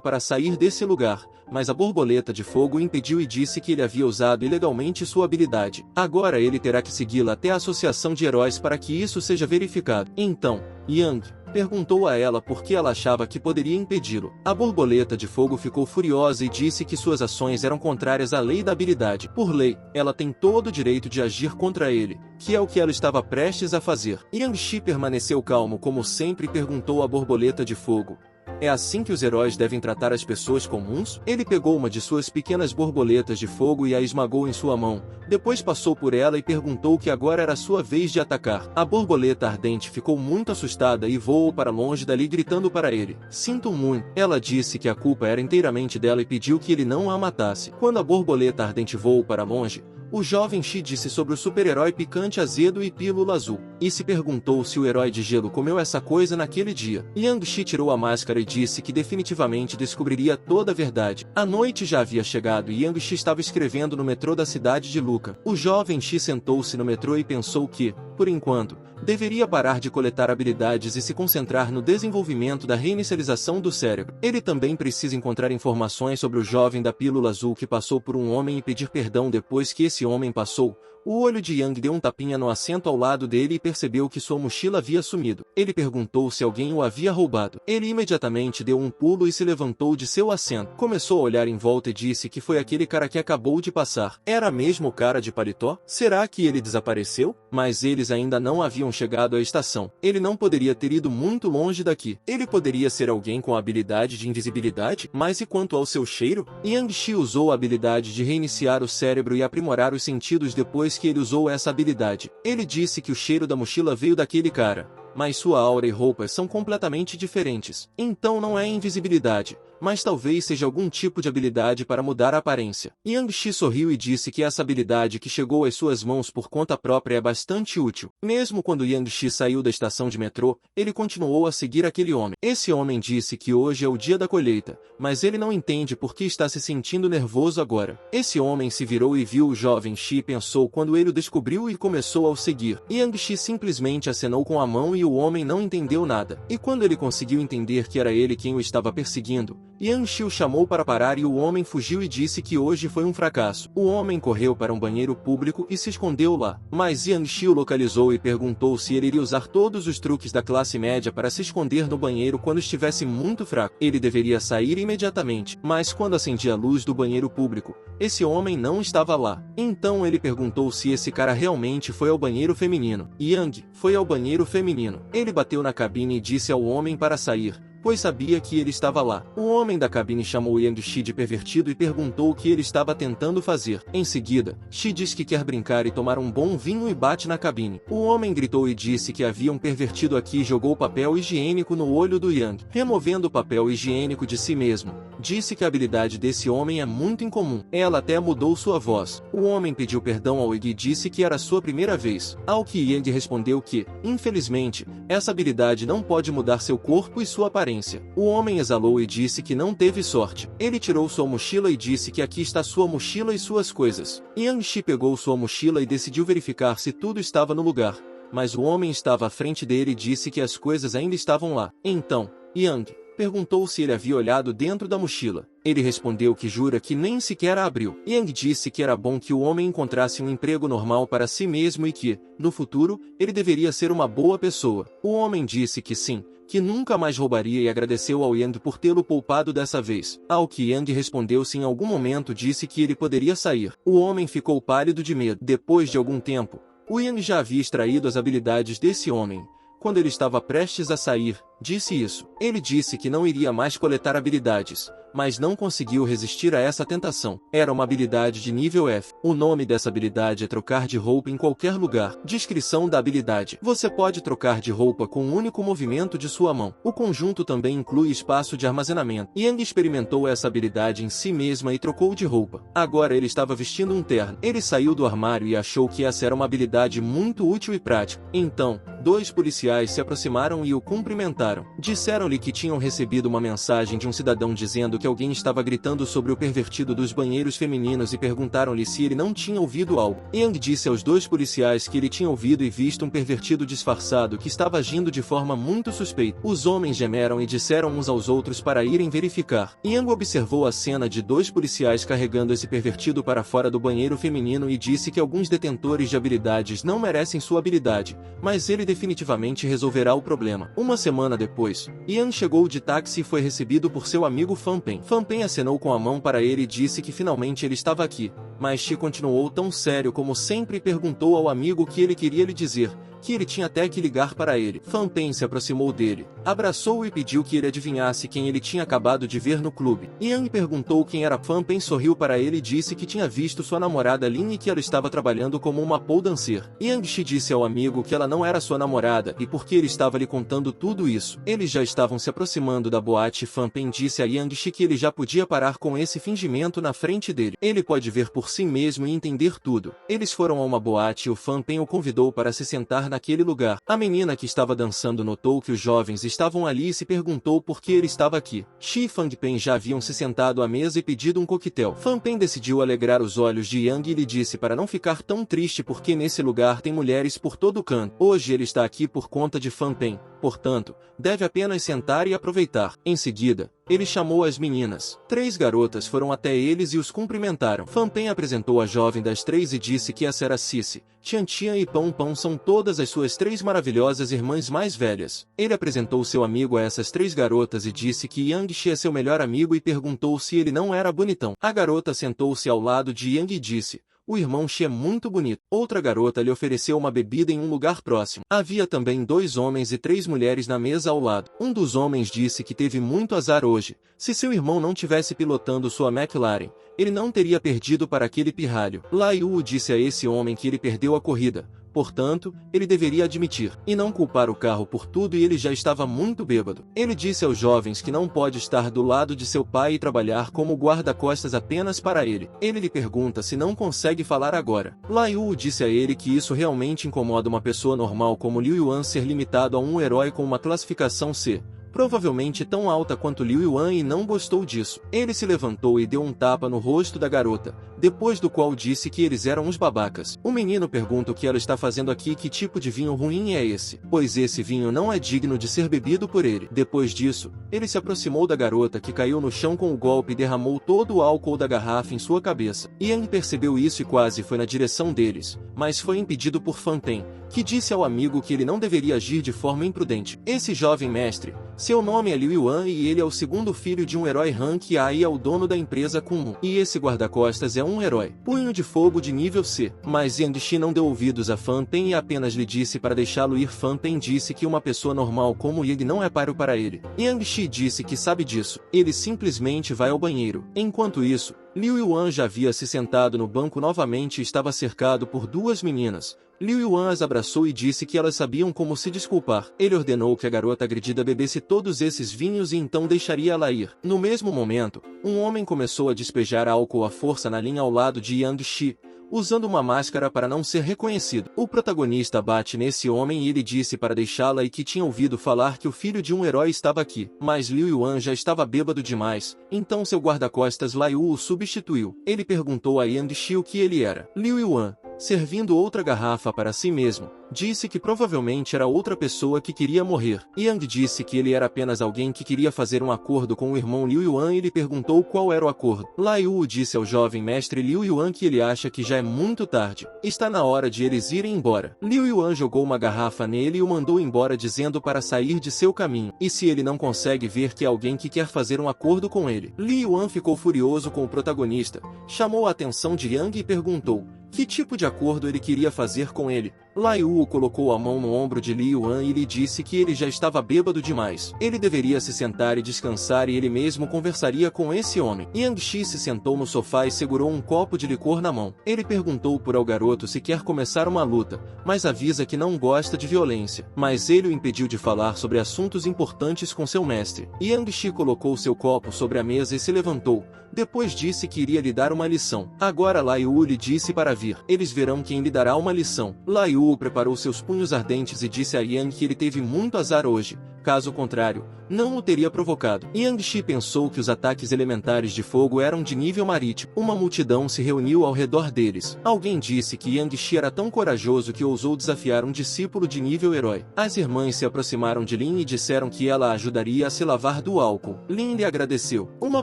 para sair desse lugar, mas a borboleta de fogo o impediu e disse que ele havia usado ilegalmente sua habilidade. Agora ele terá que segui-la até a associação de heróis para que isso seja verificado. Então, Yang perguntou a ela por que ela achava que poderia impedi-lo. A borboleta de fogo ficou furiosa e disse que suas ações eram contrárias à lei da habilidade. Por lei, ela tem todo o direito de agir contra ele, que é o que ela estava prestes a fazer. Yang-Shi permaneceu calmo como sempre e perguntou à borboleta de fogo: é assim que os heróis devem tratar as pessoas comuns? Ele pegou uma de suas pequenas borboletas de fogo e a esmagou em sua mão. Depois passou por ela e perguntou que agora era sua vez de atacar. A borboleta ardente ficou muito assustada e voou para longe dali gritando para ele: sinto muito. Ela disse que a culpa era inteiramente dela e pediu que ele não a matasse. Quando a borboleta ardente voou para longe, o jovem Shi disse sobre o super-herói picante azedo e pílula azul, e se perguntou se o herói de gelo comeu essa coisa naquele dia. Yang-Shi tirou a máscara e disse que definitivamente descobriria toda a verdade. A noite já havia chegado e Yang-Shi estava escrevendo no metrô da cidade de Luca. O jovem Shi sentou-se no metrô e pensou que, por enquanto, deveria parar de coletar habilidades e se concentrar no desenvolvimento da reinicialização do cérebro. Ele também precisa encontrar informações sobre o jovem da pílula azul que passou por um homem e pedir perdão depois que esse homem passou. O olho de Yang deu um tapinha no assento ao lado dele e percebeu que sua mochila havia sumido. Ele perguntou se alguém o havia roubado. Ele imediatamente deu um pulo e se levantou de seu assento. Começou a olhar em volta e disse que foi aquele cara que acabou de passar. Era mesmo o cara de paletó? Será que ele desapareceu? Mas eles ainda não haviam chegado à estação. Ele não poderia ter ido muito longe daqui. Ele poderia ser alguém com a habilidade de invisibilidade? Mas e quanto ao seu cheiro? Yang-Shi usou a habilidade de reiniciar o cérebro e aprimorar os sentidos depois que ele usou essa habilidade. Ele disse que o cheiro da mochila veio daquele cara, mas sua aura e roupas são completamente diferentes. Então não é invisibilidade, mas talvez seja algum tipo de habilidade para mudar a aparência. Yang-Shi sorriu e disse que essa habilidade que chegou às suas mãos por conta própria é bastante útil. Mesmo quando Yang-Shi saiu da estação de metrô, ele continuou a seguir aquele homem. Esse homem disse que hoje é o dia da colheita, mas ele não entende por que está se sentindo nervoso agora. Esse homem se virou e viu o jovem Shi e pensou quando ele o descobriu e começou a o seguir. Yang-Shi simplesmente acenou com a mão e o homem não entendeu nada. E quando ele conseguiu entender que era ele quem o estava perseguindo, Yang-Shi o chamou para parar e o homem fugiu e disse que hoje foi um fracasso. O homem correu para um banheiro público e se escondeu lá. Mas Yang-Shi o localizou e perguntou se ele iria usar todos os truques da classe média para se esconder no banheiro quando estivesse muito fraco. Ele deveria sair imediatamente. Mas quando acendia a luz do banheiro público, esse homem não estava lá. Então ele perguntou se esse cara realmente foi ao banheiro feminino. Yang foi ao banheiro feminino. Ele bateu na cabine e disse ao homem para sair, pois sabia que ele estava lá. O homem da cabine chamou Yang-Shi de pervertido e perguntou o que ele estava tentando fazer. Em seguida, Shi diz que quer brincar e tomar um bom vinho e bate na cabine. O homem gritou e disse que havia um pervertido aqui e jogou papel higiênico no olho do Yang, removendo o papel higiênico de si mesmo. Disse que a habilidade desse homem é muito incomum. Ela até mudou sua voz. O homem pediu perdão ao Yang e disse que era sua primeira vez. Ao que Yang respondeu que, infelizmente, essa habilidade não pode mudar seu corpo e sua aparência. O homem exalou e disse que não teve sorte. Ele tirou sua mochila e disse que aqui está sua mochila e suas coisas. Yang-Shi pegou sua mochila e decidiu verificar se tudo estava no lugar, mas o homem estava à frente dele e disse que as coisas ainda estavam lá. Então, Yang perguntou se ele havia olhado dentro da mochila. Ele respondeu que jura que nem sequer a abriu. Yang disse que era bom que o homem encontrasse um emprego normal para si mesmo e que, no futuro, ele deveria ser uma boa pessoa. O homem disse que sim, que nunca mais roubaria e agradeceu ao Yang por tê-lo poupado dessa vez. Ao que Yang respondeu se em algum momento disse que ele poderia sair. O homem ficou pálido de medo. Depois de algum tempo, o Yang já havia extraído as habilidades desse homem. Quando ele estava prestes a sair, disse isso. Ele disse que não iria mais coletar habilidades, mas não conseguiu resistir a essa tentação. Era uma habilidade de nível F. O nome dessa habilidade é trocar de roupa em qualquer lugar. Descrição da habilidade. Você pode trocar de roupa com um único movimento de sua mão. O conjunto também inclui espaço de armazenamento. Yang experimentou essa habilidade em si mesma e trocou de roupa. Agora ele estava vestindo um terno. Ele saiu do armário e achou que essa era uma habilidade muito útil e prática. Então, 2 policiais se aproximaram e o cumprimentaram. Disseram-lhe que tinham recebido uma mensagem de um cidadão dizendo que alguém estava gritando sobre o pervertido dos banheiros femininos e perguntaram-lhe se ele não tinha ouvido algo. Yang disse aos 2 policiais que ele tinha ouvido e visto um pervertido disfarçado que estava agindo de forma muito suspeita. Os homens gemeram e disseram uns aos outros para irem verificar. Yang observou a cena de 2 policiais carregando esse pervertido para fora do banheiro feminino e disse que alguns detentores de habilidades não merecem sua habilidade, mas ele definitivamente resolverá o problema. Uma semana depois, Yang chegou de táxi e foi recebido por seu amigo Fan Pen. Fan Pen acenou com a mão para ele e disse que finalmente ele estava aqui, mas Shi continuou tão sério como sempre e perguntou ao amigo o que ele queria lhe dizer, que ele tinha até que ligar para ele. Fan Pen se aproximou dele, abraçou-o e pediu que ele adivinhasse quem ele tinha acabado de ver no clube. Yang perguntou quem era. Fan Pen sorriu para ele e disse que tinha visto sua namorada Lin e que ela estava trabalhando como uma pole dancer. Yang Shi disse ao amigo que ela não era sua namorada e por que ele estava lhe contando tudo isso. Eles já estavam se aproximando da boate e Fan Pen disse a Yang Shi que ele já podia parar com esse fingimento na frente dele. Ele pode ver por si mesmo e entender tudo. Eles foram a uma boate e o Fan Pen o convidou para se sentar naquele lugar. A menina que estava dançando notou que os jovens estavam ali e se perguntou por que ele estava aqui. Shi e Fan Pen já haviam se sentado à mesa e pedido um coquetel. Fan Pen decidiu alegrar os olhos de Yang e lhe disse para não ficar tão triste porque nesse lugar tem mulheres por todo canto. Hoje ele está aqui por conta de Fan Pen, portanto, deve apenas sentar e aproveitar. Em seguida, ele chamou as meninas. 3 garotas foram até eles e os cumprimentaram. Fan Pen apresentou a jovem das 3 e disse que essa era Cici. Tian e Pão Pão são todas as suas 3 maravilhosas irmãs mais velhas. Ele apresentou seu amigo a essas 3 garotas e disse que Yang Shi é seu melhor amigo e perguntou se ele não era bonitão. A garota sentou-se ao lado de Yang e disse: "O irmão Shi é muito bonito." Outra garota lhe ofereceu uma bebida em um lugar próximo. Havia também 2 homens e 3 mulheres na mesa ao lado. Um dos homens disse que teve muito azar hoje. Se seu irmão não tivesse pilotando sua McLaren, ele não teria perdido para aquele pirralho. Lai Wu disse a esse homem que ele perdeu a corrida. Portanto, ele deveria admitir, e não culpar o carro por tudo e ele já estava muito bêbado. Ele disse aos jovens que não pode estar do lado de seu pai e trabalhar como guarda-costas apenas para ele. Ele lhe pergunta se não consegue falar agora. Lai Wu disse a ele que isso realmente incomoda uma pessoa normal como Liu Yuan ser limitado a um herói com uma classificação C. Provavelmente tão alta quanto Liu Yuan e não gostou disso. Ele se levantou e deu um tapa no rosto da garota, depois do qual disse que eles eram uns babacas. O menino pergunta o que ela está fazendo aqui e que tipo de vinho ruim é esse, pois esse vinho não é digno de ser bebido por ele. Depois disso, ele se aproximou da garota que caiu no chão com o golpe e derramou todo o álcool da garrafa em sua cabeça. Yang percebeu isso e quase foi na direção deles, mas foi impedido por Fan Pen, que disse ao amigo que ele não deveria agir de forma imprudente. Esse jovem mestre, seu nome é Liu Yuan e ele é o segundo filho de um herói rank A e é o dono da empresa Kunlun. E esse guarda-costas é um herói. Punho de fogo de nível C. Mas Yang Shi não deu ouvidos a Fan Pen e apenas lhe disse para deixá-lo ir. Fan Pen disse que uma pessoa normal como ele não é páreo para ele. Yang Shi disse que sabe disso. Ele simplesmente vai ao banheiro. Enquanto isso, Liu Yuan já havia se sentado no banco novamente e estava cercado por 2 meninas. Liu Yuan as abraçou e disse que elas sabiam como se desculpar. Ele ordenou que a garota agredida bebesse todos esses vinhos e então deixaria ela ir. No mesmo momento, um homem começou a despejar álcool à força na linha ao lado de Yang Shi, usando uma máscara para não ser reconhecido. O protagonista bate nesse homem e ele disse para deixá-la e que tinha ouvido falar que o filho de um herói estava aqui. Mas Liu Yuan já estava bêbado demais, então seu guarda-costas Lai Wu o substituiu. Ele perguntou a Yang Shi o que ele era. Liu Yuan, servindo outra garrafa para si mesmo, disse que provavelmente era outra pessoa que queria morrer. Yang disse que ele era apenas alguém que queria fazer um acordo com o irmão Liu Yuan e lhe perguntou qual era o acordo. Lai Wu disse ao jovem mestre Liu Yuan que ele acha que já é muito tarde. Está na hora de eles irem embora. Liu Yuan jogou uma garrafa nele e o mandou embora dizendo para sair de seu caminho. E se ele não consegue ver que é alguém que quer fazer um acordo com ele? Liu Yuan ficou furioso com o protagonista, chamou a atenção de Yang e perguntou que tipo de acordo ele queria fazer com ele. Lai Wu colocou a mão no ombro de Li Yuan e lhe disse que ele já estava bêbado demais. Ele deveria se sentar e descansar e ele mesmo conversaria com esse homem. Yang Shi se sentou no sofá e segurou um copo de licor na mão. Ele perguntou ao garoto se quer começar uma luta, mas avisa que não gosta de violência. Mas ele o impediu de falar sobre assuntos importantes com seu mestre. Yang Shi colocou seu copo sobre a mesa e se levantou. Depois disse que iria lhe dar uma lição. Agora Lai Wu lhe disse para vir. Eles verão quem lhe dará uma lição. Lai Wu preparou seus punhos ardentes e disse a Yang que ele teve muito azar hoje. Caso contrário, não o teria provocado. Yang Shi pensou que os ataques elementares de fogo eram de nível marítimo. Uma multidão se reuniu ao redor deles. Alguém disse que Yang Shi era tão corajoso que ousou desafiar um discípulo de nível herói. As irmãs se aproximaram de Lin e disseram que ela a ajudaria a se lavar do álcool. Lin lhe agradeceu. Uma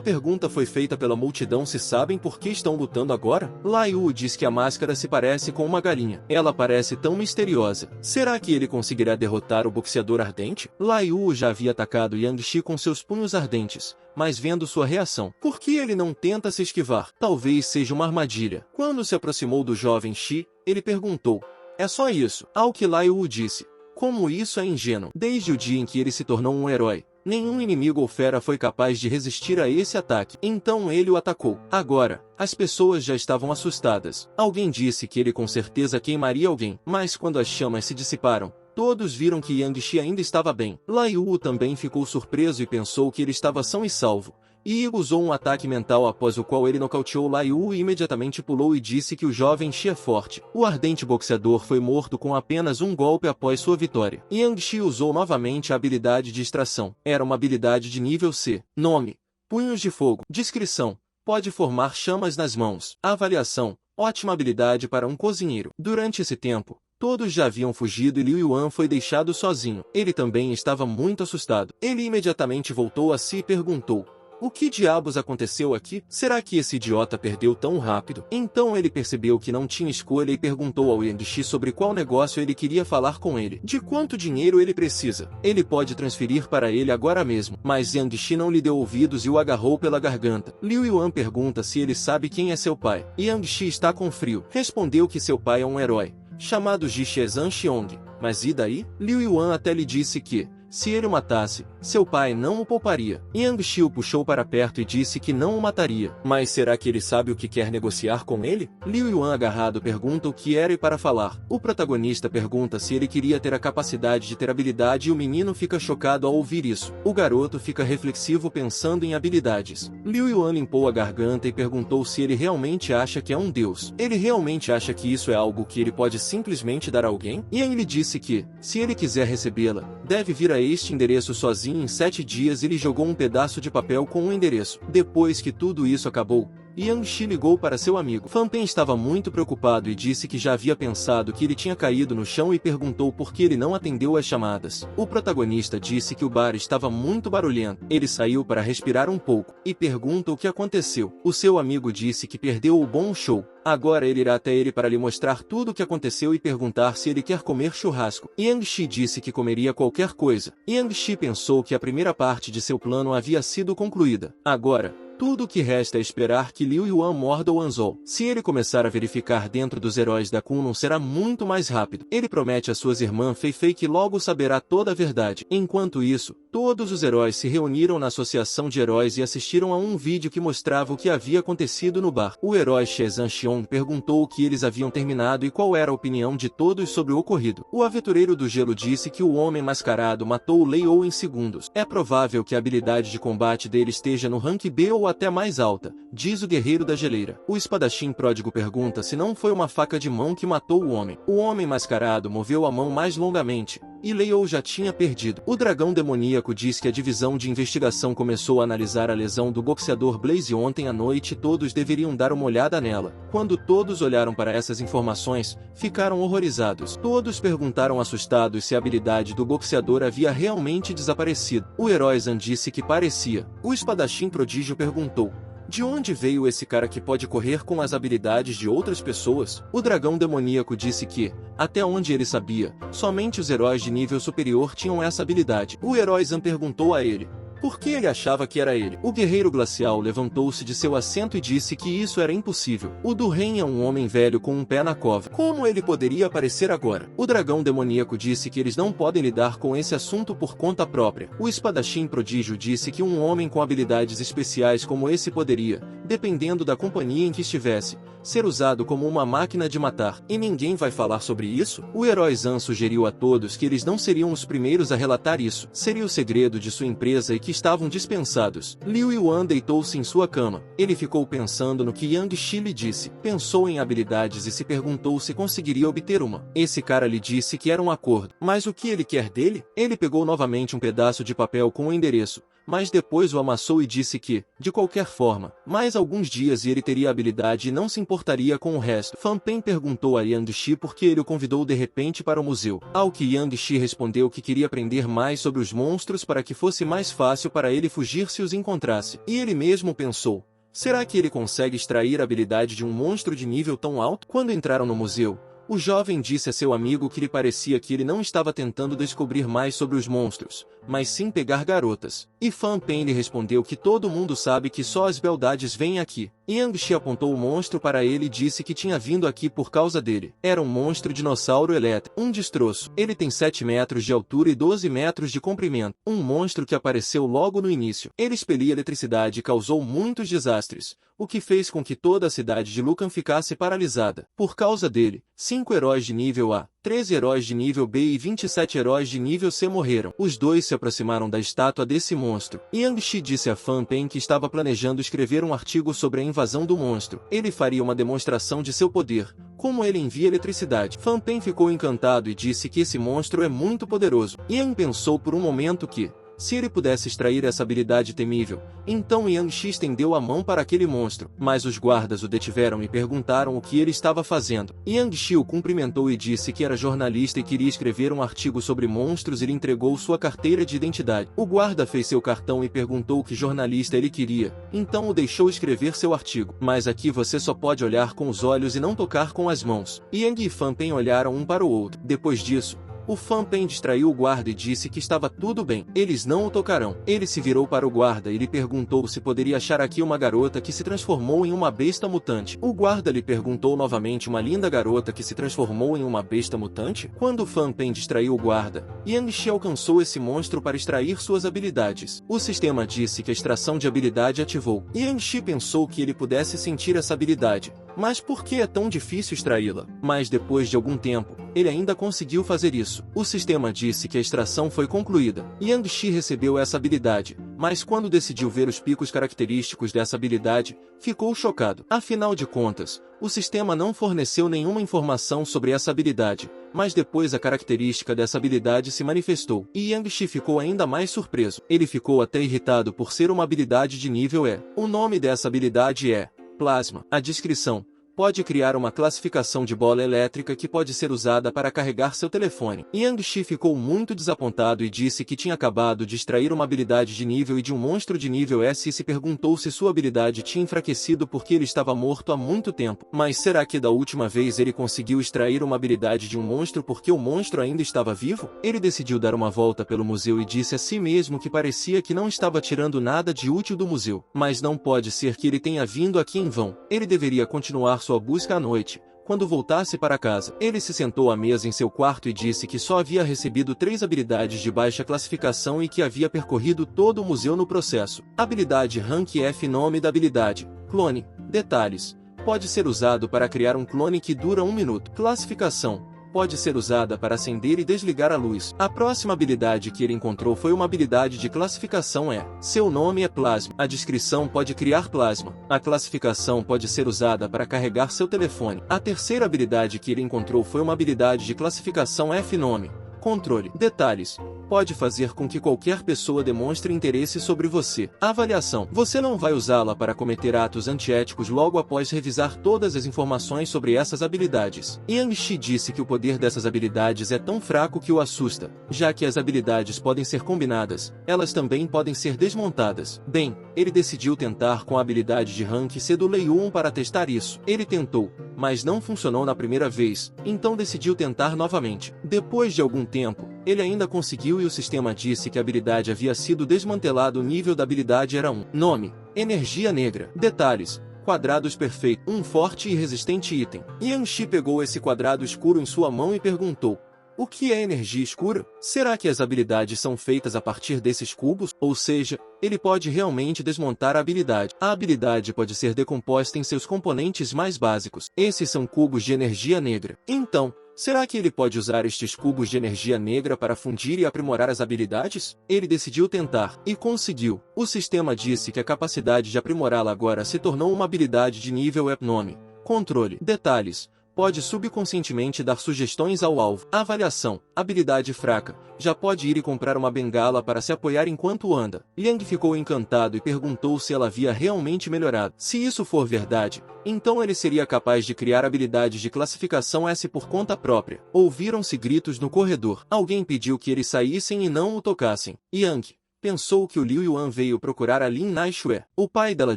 pergunta foi feita pela multidão: se sabem por que estão lutando agora? Lai Wu diz que a máscara se parece com uma galinha. Ela parece tão misteriosa. Será que ele conseguirá derrotar o boxeador ardente? Lai Wu já havia atacado Yang Shi com seus punhos ardentes, mas vendo sua reação, por que ele não tenta se esquivar? Talvez seja uma armadilha. Quando se aproximou do jovem Shi, ele perguntou: é só isso? Ao que Lai Wu disse: como isso é ingênuo? Desde o dia em que ele se tornou um herói, nenhum inimigo ou fera foi capaz de resistir a esse ataque. Então ele o atacou. Agora, as pessoas já estavam assustadas. Alguém disse que ele com certeza queimaria alguém, mas quando as chamas se dissiparam, todos viram que Yang Shi ainda estava bem. Lai Wu também ficou surpreso e pensou que ele estava são e salvo. E usou um ataque mental após o qual ele nocauteou Lai Wu e imediatamente pulou e disse que o jovem Shi é forte. O ardente boxeador foi morto com apenas um golpe após sua vitória. Yang Shi usou novamente a habilidade de extração. Era uma habilidade de nível C. Nome: Punhos de Fogo. Descrição: pode formar chamas nas mãos. Avaliação: ótima habilidade para um cozinheiro. Durante esse tempo, todos já haviam fugido e Liu Yuan foi deixado sozinho. Ele também estava muito assustado. Ele imediatamente voltou a si e perguntou: o que diabos aconteceu aqui? Será que esse idiota perdeu tão rápido? Então ele percebeu que não tinha escolha e perguntou ao Yang Shi sobre qual negócio ele queria falar com ele. De quanto dinheiro ele precisa? Ele pode transferir para ele agora mesmo. Mas Yang Shi não lhe deu ouvidos e o agarrou pela garganta. Liu Yuan pergunta se ele sabe quem é seu pai. Yang Shi está com frio. Respondeu que seu pai é um herói, chamado Ji Shezan Xiong. Mas e daí? Liu Yuan até lhe disse que, se ele o matasse, seu pai não o pouparia. Yang Shi o puxou para perto e disse que não o mataria. Mas será que ele sabe o que quer negociar com ele? Liu Yuan agarrado pergunta o que era e para falar. O protagonista pergunta se ele queria ter a capacidade de ter habilidade e o menino fica chocado ao ouvir isso. O garoto fica reflexivo pensando em habilidades. Liu Yuan limpou a garganta e perguntou se ele realmente acha que é um deus. Ele realmente acha que isso é algo que ele pode simplesmente dar a alguém? Yang lhe disse que, se ele quiser recebê-la, deve vir a este endereço sozinho em 7 dias. Ele jogou um pedaço de papel com o endereço. Depois que tudo isso acabou, Yang Shi ligou para seu amigo. Fan Pen estava muito preocupado e disse que já havia pensado que ele tinha caído no chão e perguntou por que ele não atendeu às chamadas. O protagonista disse que o bar estava muito barulhento. Ele saiu para respirar um pouco e pergunta o que aconteceu. O seu amigo disse que perdeu o bom show. Agora ele irá até ele para lhe mostrar tudo o que aconteceu e perguntar se ele quer comer churrasco. Yang Shi disse que comeria qualquer coisa. Yang Shi pensou que a primeira parte de seu plano havia sido concluída. Agora, tudo o que resta é esperar que Liu Yuan morda o anzol. Se ele começar a verificar dentro dos heróis da Kunlun será muito mais rápido. Ele promete a suas irmãs Fei Fei que logo saberá toda a verdade. Enquanto isso, todos os heróis se reuniram na associação de heróis e assistiram a um vídeo que mostrava o que havia acontecido no bar. O herói Shezan Xiong perguntou o que eles haviam terminado e qual era a opinião de todos sobre o ocorrido. O aventureiro do gelo disse que o homem mascarado matou Lei Ou em segundos. É provável que a habilidade de combate dele esteja no rank B ou até mais alta, diz o guerreiro da geleira. O espadachim pródigo pergunta se não foi uma faca de mão que matou o homem. O homem mascarado moveu a mão mais longamente, e Lei Ou já tinha perdido. O dragão demoníaco diz que a divisão de investigação começou a analisar a lesão do boxeador Blaze ontem à noite e todos deveriam dar uma olhada nela. Quando todos olharam para essas informações, ficaram horrorizados. Todos perguntaram assustados se a habilidade do boxeador havia realmente desaparecido. O herói Zan disse que parecia. O espadachim prodígio perguntou: de onde veio esse cara que pode correr com as habilidades de outras pessoas? O dragão demoníaco disse que, até onde ele sabia, somente os heróis de nível superior tinham essa habilidade. O herói Zan perguntou a ele: porque ele achava que era ele. O guerreiro glacial levantou-se de seu assento e disse que isso era impossível. O Durren é um homem velho com um pé na cova. Como ele poderia aparecer agora? O dragão demoníaco disse que eles não podem lidar com esse assunto por conta própria. O espadachim prodígio disse que um homem com habilidades especiais como esse poderia, dependendo da companhia em que estivesse, ser usado como uma máquina de matar. E ninguém vai falar sobre isso? O herói Zan sugeriu a todos que eles não seriam os primeiros a relatar isso. Seria o segredo de sua empresa e que estavam dispensados. Liu Yuan deitou-se em sua cama. Ele ficou pensando no que Yang Shi lhe disse. Pensou em habilidades e se perguntou se conseguiria obter uma. Esse cara lhe disse que era um acordo. Mas o que ele quer dele? Ele pegou novamente um pedaço de papel com o endereço, mas depois o amassou e disse que, de qualquer forma, mais alguns dias e ele teria habilidade e não se importaria com o resto. Fan Pen perguntou a Yang Shi por que ele o convidou de repente para o museu. Ao que Yang Shi respondeu que queria aprender mais sobre os monstros para que fosse mais fácil para ele fugir se os encontrasse. E ele mesmo pensou: será que ele consegue extrair a habilidade de um monstro de nível tão alto? Quando entraram no museu, o jovem disse a seu amigo que lhe parecia que ele não estava tentando descobrir mais sobre os monstros, mas sim pegar garotas. E Fan Pen lhe respondeu que todo mundo sabe que só as beldades vêm aqui. Yang Shi apontou o monstro para ele e disse que tinha vindo aqui por causa dele. Era um monstro dinossauro elétrico, um destroço. Ele tem 7 metros de altura e 12 metros de comprimento. Um monstro que apareceu logo no início. Ele expelia eletricidade e causou muitos desastres, o que fez com que toda a cidade de Lucan ficasse paralisada. Por causa dele, 5 heróis de nível A, 13 heróis de nível B e 27 heróis de nível C morreram. Os dois se aproximaram da estátua desse monstro. Yang Shi disse a Fan Pen que estava planejando escrever um artigo sobre a invasão do monstro. Ele faria uma demonstração de seu poder, como ele envia eletricidade. Fan Pen ficou encantado e disse que esse monstro é muito poderoso. Yang pensou por um momento que, se ele pudesse extrair essa habilidade temível, então Yang Shi estendeu a mão para aquele monstro, mas os guardas o detiveram e perguntaram o que ele estava fazendo. Yang Shi o cumprimentou e disse que era jornalista e queria escrever um artigo sobre monstros e lhe entregou sua carteira de identidade. O guarda fez seu cartão e perguntou que jornalista ele queria, então o deixou escrever seu artigo. Mas aqui você só pode olhar com os olhos e não tocar com as mãos. Yang e Fan Pen olharam um para o outro. Depois disso, o Fan Pen distraiu o guarda e disse que estava tudo bem. Eles não o tocarão. Ele se virou para o guarda e lhe perguntou se poderia achar aqui uma garota que se transformou em uma besta mutante. O guarda lhe perguntou novamente uma linda garota que se transformou em uma besta mutante? Quando o Fan Pen distraiu o guarda, Yang Shi alcançou esse monstro para extrair suas habilidades. O sistema disse que a extração de habilidade ativou. Yang Shi pensou que ele pudesse sentir essa habilidade. Mas por que é tão difícil extraí-la? Mas depois de algum tempo, ele ainda conseguiu fazer isso. O sistema disse que a extração foi concluída. Yang Shi recebeu essa habilidade, mas quando decidiu ver os picos característicos dessa habilidade, ficou chocado. Afinal de contas, o sistema não forneceu nenhuma informação sobre essa habilidade, mas depois a característica dessa habilidade se manifestou. E Yang Shi ficou ainda mais surpreso. Ele ficou até irritado por ser uma habilidade de nível E. O nome dessa habilidade é Plasma. A descrição: pode criar uma classificação de bola elétrica que pode ser usada para carregar seu telefone. Yang Shi ficou muito desapontado e disse que tinha acabado de extrair uma habilidade de nível E de um monstro de nível S e se perguntou se sua habilidade tinha enfraquecido porque ele estava morto há muito tempo. Mas será que da última vez ele conseguiu extrair uma habilidade de um monstro porque o monstro ainda estava vivo? Ele decidiu dar uma volta pelo museu e disse a si mesmo que parecia que não estava tirando nada de útil do museu. Mas não pode ser que ele tenha vindo aqui em vão. Ele deveria continuar sua busca à noite. Quando voltasse para casa, ele se sentou à mesa em seu quarto e disse que só havia recebido 3 habilidades de baixa classificação e que havia percorrido todo o museu no processo. Habilidade Rank F. Nome da habilidade: Clone. Detalhes: pode ser usado para criar um clone que dura 1 minuto. Classificação: pode ser usada para acender e desligar a luz. A próxima habilidade que ele encontrou foi uma habilidade de classificação E. Seu nome é Plasma. A descrição: pode criar plasma. A classificação: pode ser usada para carregar seu telefone. A terceira habilidade que ele encontrou foi uma habilidade de classificação F. Nome: Controle. Detalhes: pode fazer com que qualquer pessoa demonstre interesse sobre você. Avaliação: você não vai usá-la para cometer atos antiéticos logo após revisar todas as informações sobre essas habilidades. Yang Shi disse que o poder dessas habilidades é tão fraco que o assusta. Já que as habilidades podem ser combinadas, elas também podem ser desmontadas. Bem, ele decidiu tentar com a habilidade de Rank C do Lei 1 para testar isso. Ele tentou, mas não funcionou na primeira vez, então decidiu tentar novamente. Depois de algum tempo, Ele ainda conseguiu e o sistema disse que a habilidade havia sido desmantelada. O nível da habilidade era 1. Nome: Energia Negra. Detalhes: quadrados perfeito. Um forte e resistente item. Yang Shi pegou esse quadrado escuro em sua mão e perguntou: o que é energia escura? Será que as habilidades são feitas a partir desses cubos? Ou seja, ele pode realmente desmontar a habilidade. A habilidade pode ser decomposta em seus componentes mais básicos. Esses são cubos de energia negra. Então, será que ele pode usar estes cubos de energia negra para fundir e aprimorar as habilidades? Ele decidiu tentar, e conseguiu. O sistema disse que a capacidade de aprimorá-la agora se tornou uma habilidade de nível E. Nome: Controle. Detalhes: pode subconscientemente dar sugestões ao alvo. Avaliação: habilidade fraca. Já pode ir e comprar uma bengala para se apoiar enquanto anda. Liang ficou encantado e perguntou se ela havia realmente melhorado. Se isso for verdade, então ele seria capaz de criar habilidades de classificação S por conta própria. Ouviram-se gritos no corredor. Alguém pediu que eles saíssem e não o tocassem. Yang pensou que o Liu Yuan veio procurar a Lin Naixue. O pai dela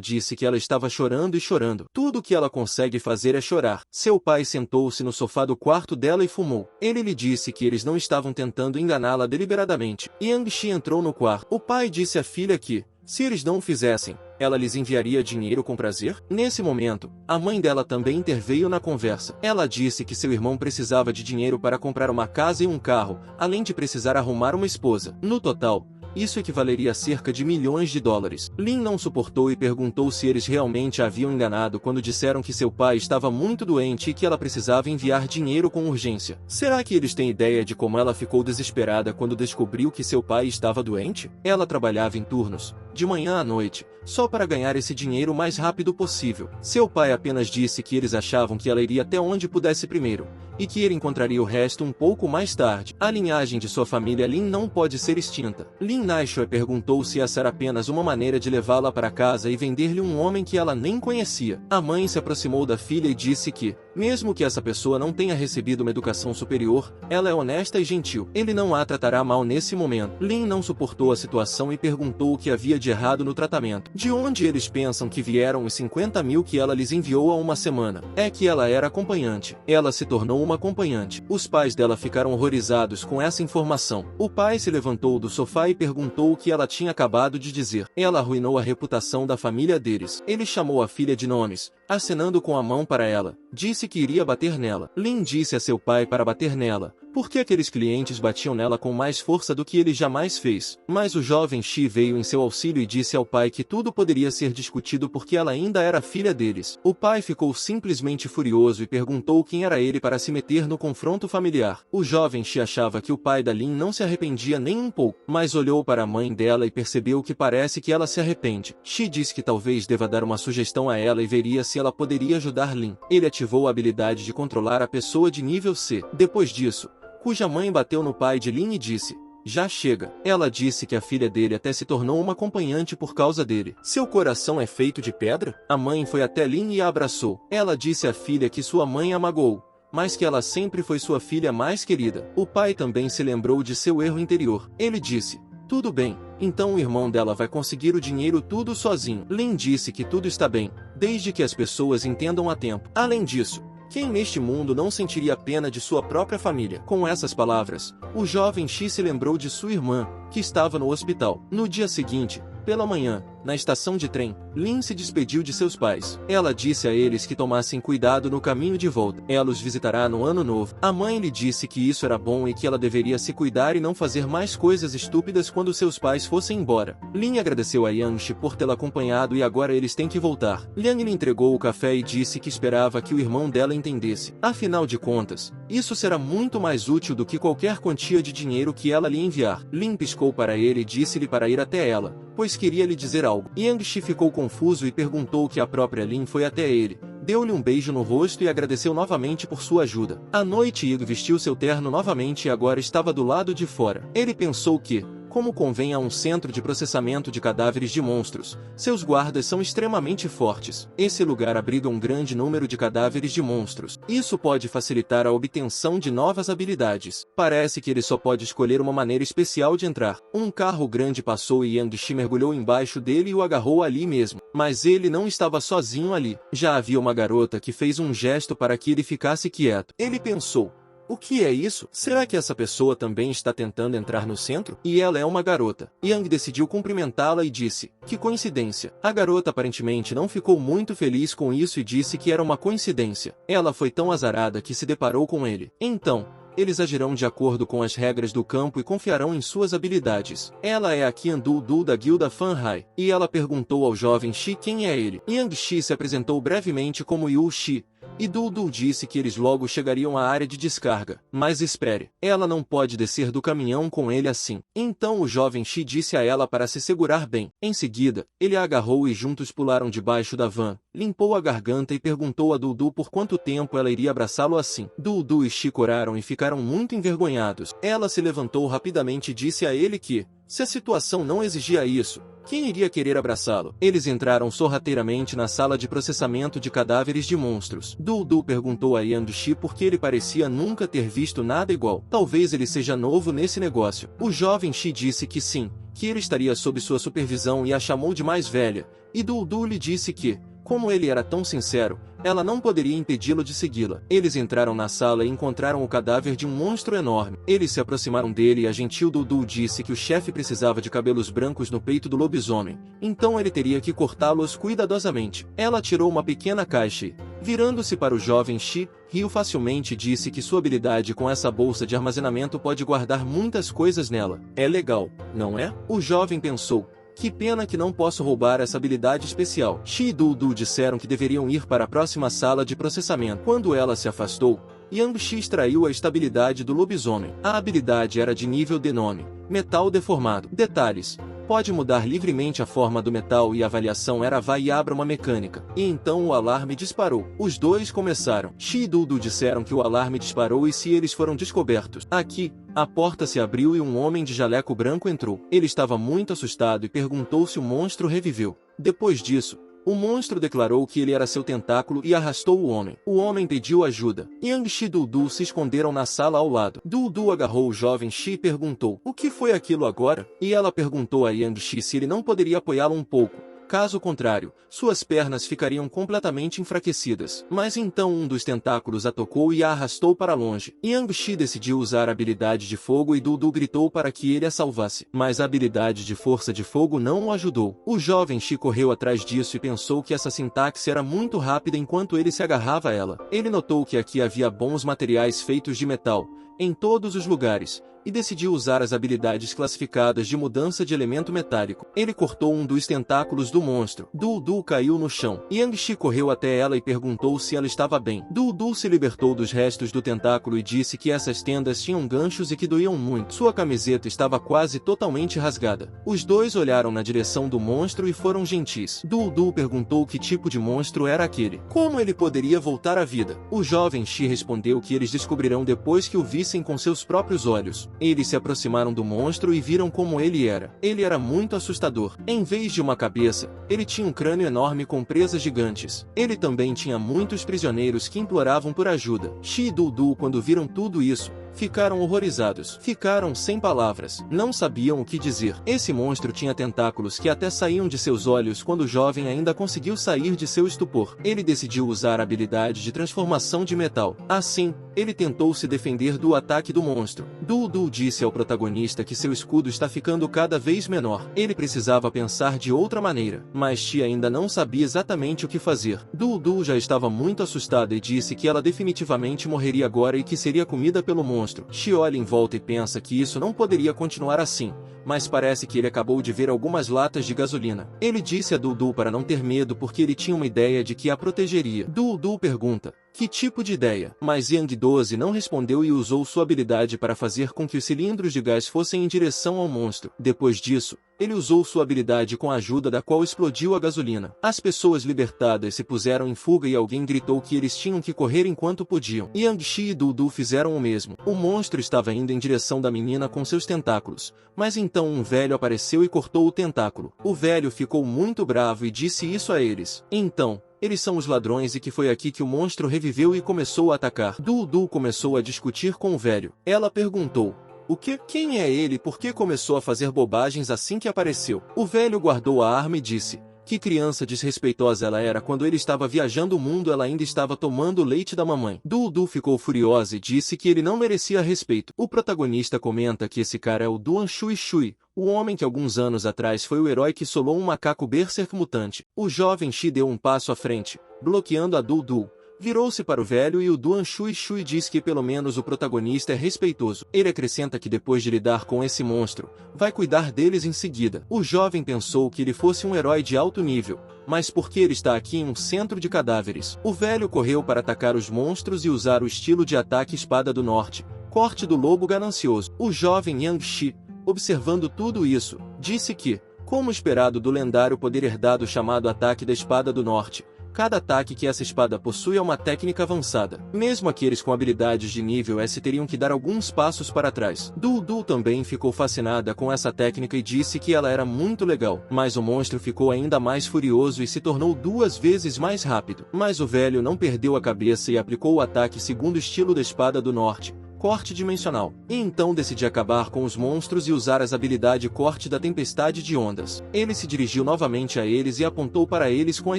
disse que ela estava chorando e chorando. Tudo que ela consegue fazer é chorar. Seu pai sentou-se no sofá do quarto dela e fumou. Ele lhe disse que eles não estavam tentando enganá-la deliberadamente. Yang Shi entrou no quarto. O pai disse à filha que, se eles não o fizessem, ela lhes enviaria dinheiro com prazer? Nesse momento, a mãe dela também interveio na conversa. Ela disse que seu irmão precisava de dinheiro para comprar uma casa e um carro, além de precisar arrumar uma esposa. No total, isso equivaleria a cerca de milhões de dólares. Lin não suportou e perguntou se eles realmente a haviam enganado quando disseram que seu pai estava muito doente e que ela precisava enviar dinheiro com urgência. Será que eles têm ideia de como ela ficou desesperada quando descobriu que seu pai estava doente? Ela trabalhava em turnos, de manhã à noite, só para ganhar esse dinheiro o mais rápido possível. Seu pai apenas disse que eles achavam que ela iria até onde pudesse primeiro, e que ele encontraria o resto um pouco mais tarde. A linhagem de sua família Lin não pode ser extinta. Lin Naixue perguntou se essa era apenas uma maneira de levá-la para casa e vender-lhe um homem que ela nem conhecia. A mãe se aproximou da filha e disse que, mesmo que essa pessoa não tenha recebido uma educação superior, ela é honesta e gentil. Ele não a tratará mal nesse momento. Lin não suportou a situação e perguntou o que havia de errado no tratamento. De onde eles pensam que vieram os 50 mil que ela lhes enviou há uma semana? É que ela era acompanhante. Ela se tornou uma acompanhante. Os pais dela ficaram horrorizados com essa informação. O pai se levantou do sofá e perguntou o que ela tinha acabado de dizer. Ela arruinou a reputação da família deles. Ele chamou a filha de nomes, acenando com a mão para ela. Disse que iria bater nela. Lin disse a seu pai para bater nela, porque aqueles clientes batiam nela com mais força do que ele jamais fez. Mas o jovem Shi veio em seu auxílio e disse ao pai que tudo poderia ser discutido porque ela ainda era filha deles. O pai ficou simplesmente furioso e perguntou quem era ele para se meter no confronto familiar. O jovem Shi achava que o pai da Lin não se arrependia nem um pouco, mas olhou para a mãe dela e percebeu que parece que ela se arrepende. Shi disse que talvez deva dar uma sugestão a ela e veria se ela poderia ajudar Lin. Ele ativou a habilidade de controlar a pessoa de nível C. Depois disso, cuja mãe bateu no pai de Lin e disse: já chega. Ela disse que a filha dele até se tornou uma acompanhante por causa dele. Seu coração é feito de pedra? A mãe foi até Lin e a abraçou. Ela disse à filha que sua mãe a magoou, mas que ela sempre foi sua filha mais querida. O pai também se lembrou de seu erro interior. Ele disse: tudo bem, então o irmão dela vai conseguir o dinheiro tudo sozinho. Lin disse que tudo está bem, desde que as pessoas entendam a tempo. Além disso, quem neste mundo não sentiria pena de sua própria família? Com essas palavras, o jovem Shi se lembrou de sua irmã, que estava no hospital. No dia seguinte, pela manhã, na estação de trem, Lin se despediu de seus pais. Ela disse a eles que tomassem cuidado no caminho de volta. Ela os visitará no ano novo. A mãe lhe disse que isso era bom e que ela deveria se cuidar e não fazer mais coisas estúpidas quando seus pais fossem embora. Lin agradeceu a Yang Shi por tê-la acompanhado e agora eles têm que voltar. Liang lhe entregou o café e disse que esperava que o irmão dela entendesse. Afinal de contas, isso será muito mais útil do que qualquer quantia de dinheiro que ela lhe enviar. Lin piscou para ele e disse-lhe para ir até ela, pois queria lhe dizer algo. Yang Shi ficou confuso e perguntou que a própria Lin foi até ele, deu-lhe um beijo no rosto e agradeceu novamente por sua ajuda. À noite Ig vestiu seu terno novamente e agora estava do lado de fora. Ele pensou que, como convém a um centro de processamento de cadáveres de monstros, seus guardas são extremamente fortes. Esse lugar abriga um grande número de cadáveres de monstros. Isso pode facilitar a obtenção de novas habilidades. Parece que ele só pode escolher uma maneira especial de entrar. Um carro grande passou e Yang Shi mergulhou embaixo dele e o agarrou ali mesmo. Mas ele não estava sozinho ali. Já havia uma garota que fez um gesto para que ele ficasse quieto. Ele pensou: O que é isso? Será que essa pessoa também está tentando entrar no centro? E ela é uma garota. Yang decidiu cumprimentá-la e disse, que coincidência. A garota aparentemente não ficou muito feliz com isso e disse que era uma coincidência. Ela foi tão azarada que se deparou com ele. Então, eles agirão de acordo com as regras do campo e confiarão em suas habilidades. Ela é a Qian Du da guilda Fan Hai. E ela perguntou ao jovem Shi quem é ele. Yang Shi se apresentou brevemente como Yu Shi. E Du disse que eles logo chegariam à área de descarga. Mas espere, ela não pode descer do caminhão com ele assim. Então o jovem Shi disse a ela para se segurar bem. Em seguida, ele a agarrou e juntos pularam debaixo da van, limpou a garganta e perguntou a Du por quanto tempo ela iria abraçá-lo assim. Du e Shi coraram e ficaram muito envergonhados. Ela se levantou rapidamente e disse a ele que, se a situação não exigia isso, quem iria querer abraçá-lo? Eles entraram sorrateiramente na sala de processamento de cadáveres de monstros. Du perguntou a Yang Shi por que ele parecia nunca ter visto nada igual. Talvez ele seja novo nesse negócio. O jovem Shi disse que sim, que ele estaria sob sua supervisão e a chamou de mais velha. E Du lhe disse que, como ele era tão sincero, ela não poderia impedi-lo de segui-la. Eles entraram na sala e encontraram o cadáver de um monstro enorme. Eles se aproximaram dele e a gentil Du disse que o chefe precisava de cabelos brancos no peito do lobisomem, então ele teria que cortá-los cuidadosamente. Ela tirou uma pequena caixa e, virando-se para o jovem Shi, riu facilmente e disse que sua habilidade com essa bolsa de armazenamento pode guardar muitas coisas nela. É legal, não é? O jovem pensou. Que pena que não posso roubar essa habilidade especial. Shi e Du disseram que deveriam ir para a próxima sala de processamento. Quando ela se afastou, Yang Shi extraiu a estabilidade do lobisomem. A habilidade era de nível D nome, metal deformado. Detalhes. Pode mudar livremente a forma do metal e a avaliação era vai e abra uma mecânica. E então o alarme disparou. Os dois começaram. Shi e Du disseram que o alarme disparou e se eles foram descobertos. Aqui, a porta se abriu e um homem de jaleco branco entrou. Ele estava muito assustado e perguntou se o monstro reviveu. Depois disso, o monstro declarou que ele era seu tentáculo e arrastou o homem. O homem pediu ajuda. Yang Shi e Du se esconderam na sala ao lado. Du agarrou o jovem Shi e perguntou, o que foi aquilo agora? E ela perguntou a Yang Shi se ele não poderia apoiá-lo um pouco. Caso contrário, suas pernas ficariam completamente enfraquecidas. Mas então um dos tentáculos a tocou e a arrastou para longe. Yang Shi decidiu usar a habilidade de fogo e Du gritou para que ele a salvasse. Mas a habilidade de força de fogo não o ajudou. O jovem Shi correu atrás disso e pensou que essa sintaxe era muito rápida enquanto ele se agarrava a ela. Ele notou que aqui havia bons materiais feitos de metal, em todos os lugares, e decidiu usar as habilidades classificadas de mudança de elemento metálico. Ele cortou um dos tentáculos do monstro. Du caiu no chão. Yang Shi correu até ela e perguntou se ela estava bem. Du se libertou dos restos do tentáculo e disse que essas tendas tinham ganchos e que doíam muito. Sua camiseta estava quase totalmente rasgada. Os dois olharam na direção do monstro e foram gentis. Du perguntou que tipo de monstro era aquele. Como ele poderia voltar à vida? O jovem Shi respondeu que eles descobrirão depois que o vissem com seus próprios olhos. Eles se aproximaram do monstro e viram como ele era. Ele era muito assustador. Em vez de uma cabeça, ele tinha um crânio enorme com presas gigantes. Ele também tinha muitos prisioneiros que imploravam por ajuda. Shi e Du, quando viram tudo isso, ficaram horrorizados. Ficaram sem palavras. Não sabiam o que dizer. Esse monstro tinha tentáculos que até saíam de seus olhos quando o jovem ainda conseguiu sair de seu estupor. Ele decidiu usar a habilidade de transformação de metal. Assim, ele tentou se defender do ataque do monstro. Du disse ao protagonista que seu escudo está ficando cada vez menor. Ele precisava pensar de outra maneira, mas Shi ainda não sabia exatamente o que fazer. Du já estava muito assustada e disse que ela definitivamente morreria agora e que seria comida pelo monstro. Shi olha em volta e pensa que isso não poderia continuar assim, mas parece que ele acabou de ver algumas latas de gasolina. Ele disse a Du para não ter medo porque ele tinha uma ideia de que a protegeria. Du pergunta, que tipo de ideia? Mas Yang 12 não respondeu e usou sua habilidade para fazer com que os cilindros de gás fossem em direção ao monstro. Depois disso, ele usou sua habilidade com a ajuda da qual explodiu a gasolina. As pessoas libertadas se puseram em fuga e alguém gritou que eles tinham que correr enquanto podiam. Yang Shi e Du fizeram o mesmo. O monstro estava indo em direção da menina com seus tentáculos, mas então um velho apareceu e cortou o tentáculo. O velho ficou muito bravo e disse isso a eles. Então, eles são os ladrões e que foi aqui que o monstro reviveu e começou a atacar. Du começou a discutir com o velho. Ela perguntou, o quê? Quem é ele e por que começou a fazer bobagens assim que apareceu? O velho guardou a arma e disse, Que criança desrespeitosa ela era. Quando ele estava viajando o mundo, ela ainda estava tomando o leite da mamãe. Dudu ficou furiosa e disse que ele não merecia respeito. O protagonista comenta que esse cara é o Duan Shui Shui, o homem que alguns anos atrás foi o herói que solou um macaco berserk mutante. O jovem Shi deu um passo à frente, bloqueando a Dudu. Virou-se para o velho e o Duan Shui Shui diz que pelo menos o protagonista é respeitoso. Ele acrescenta que depois de lidar com esse monstro, vai cuidar deles em seguida. O jovem pensou que ele fosse um herói de alto nível, mas porque ele está aqui em um centro de cadáveres. O velho correu para atacar os monstros e usar o estilo de ataque Espada do Norte, corte do lobo ganancioso. O jovem Yang Shi, observando tudo isso, disse que, como esperado do lendário poder herdado chamado Ataque da Espada do Norte, cada ataque que essa espada possui é uma técnica avançada. Mesmo aqueles com habilidades de nível S teriam que dar alguns passos para trás. Dudu também ficou fascinada com essa técnica e disse que ela era muito legal. Mas o monstro ficou ainda mais furioso e se tornou 2 vezes mais rápido. Mas o velho não perdeu a cabeça e aplicou o ataque segundo o estilo da Espada do Norte, corte dimensional. E então decidi acabar com os monstros e usar as habilidades corte da tempestade de ondas. Ele se dirigiu novamente a eles e apontou para eles com a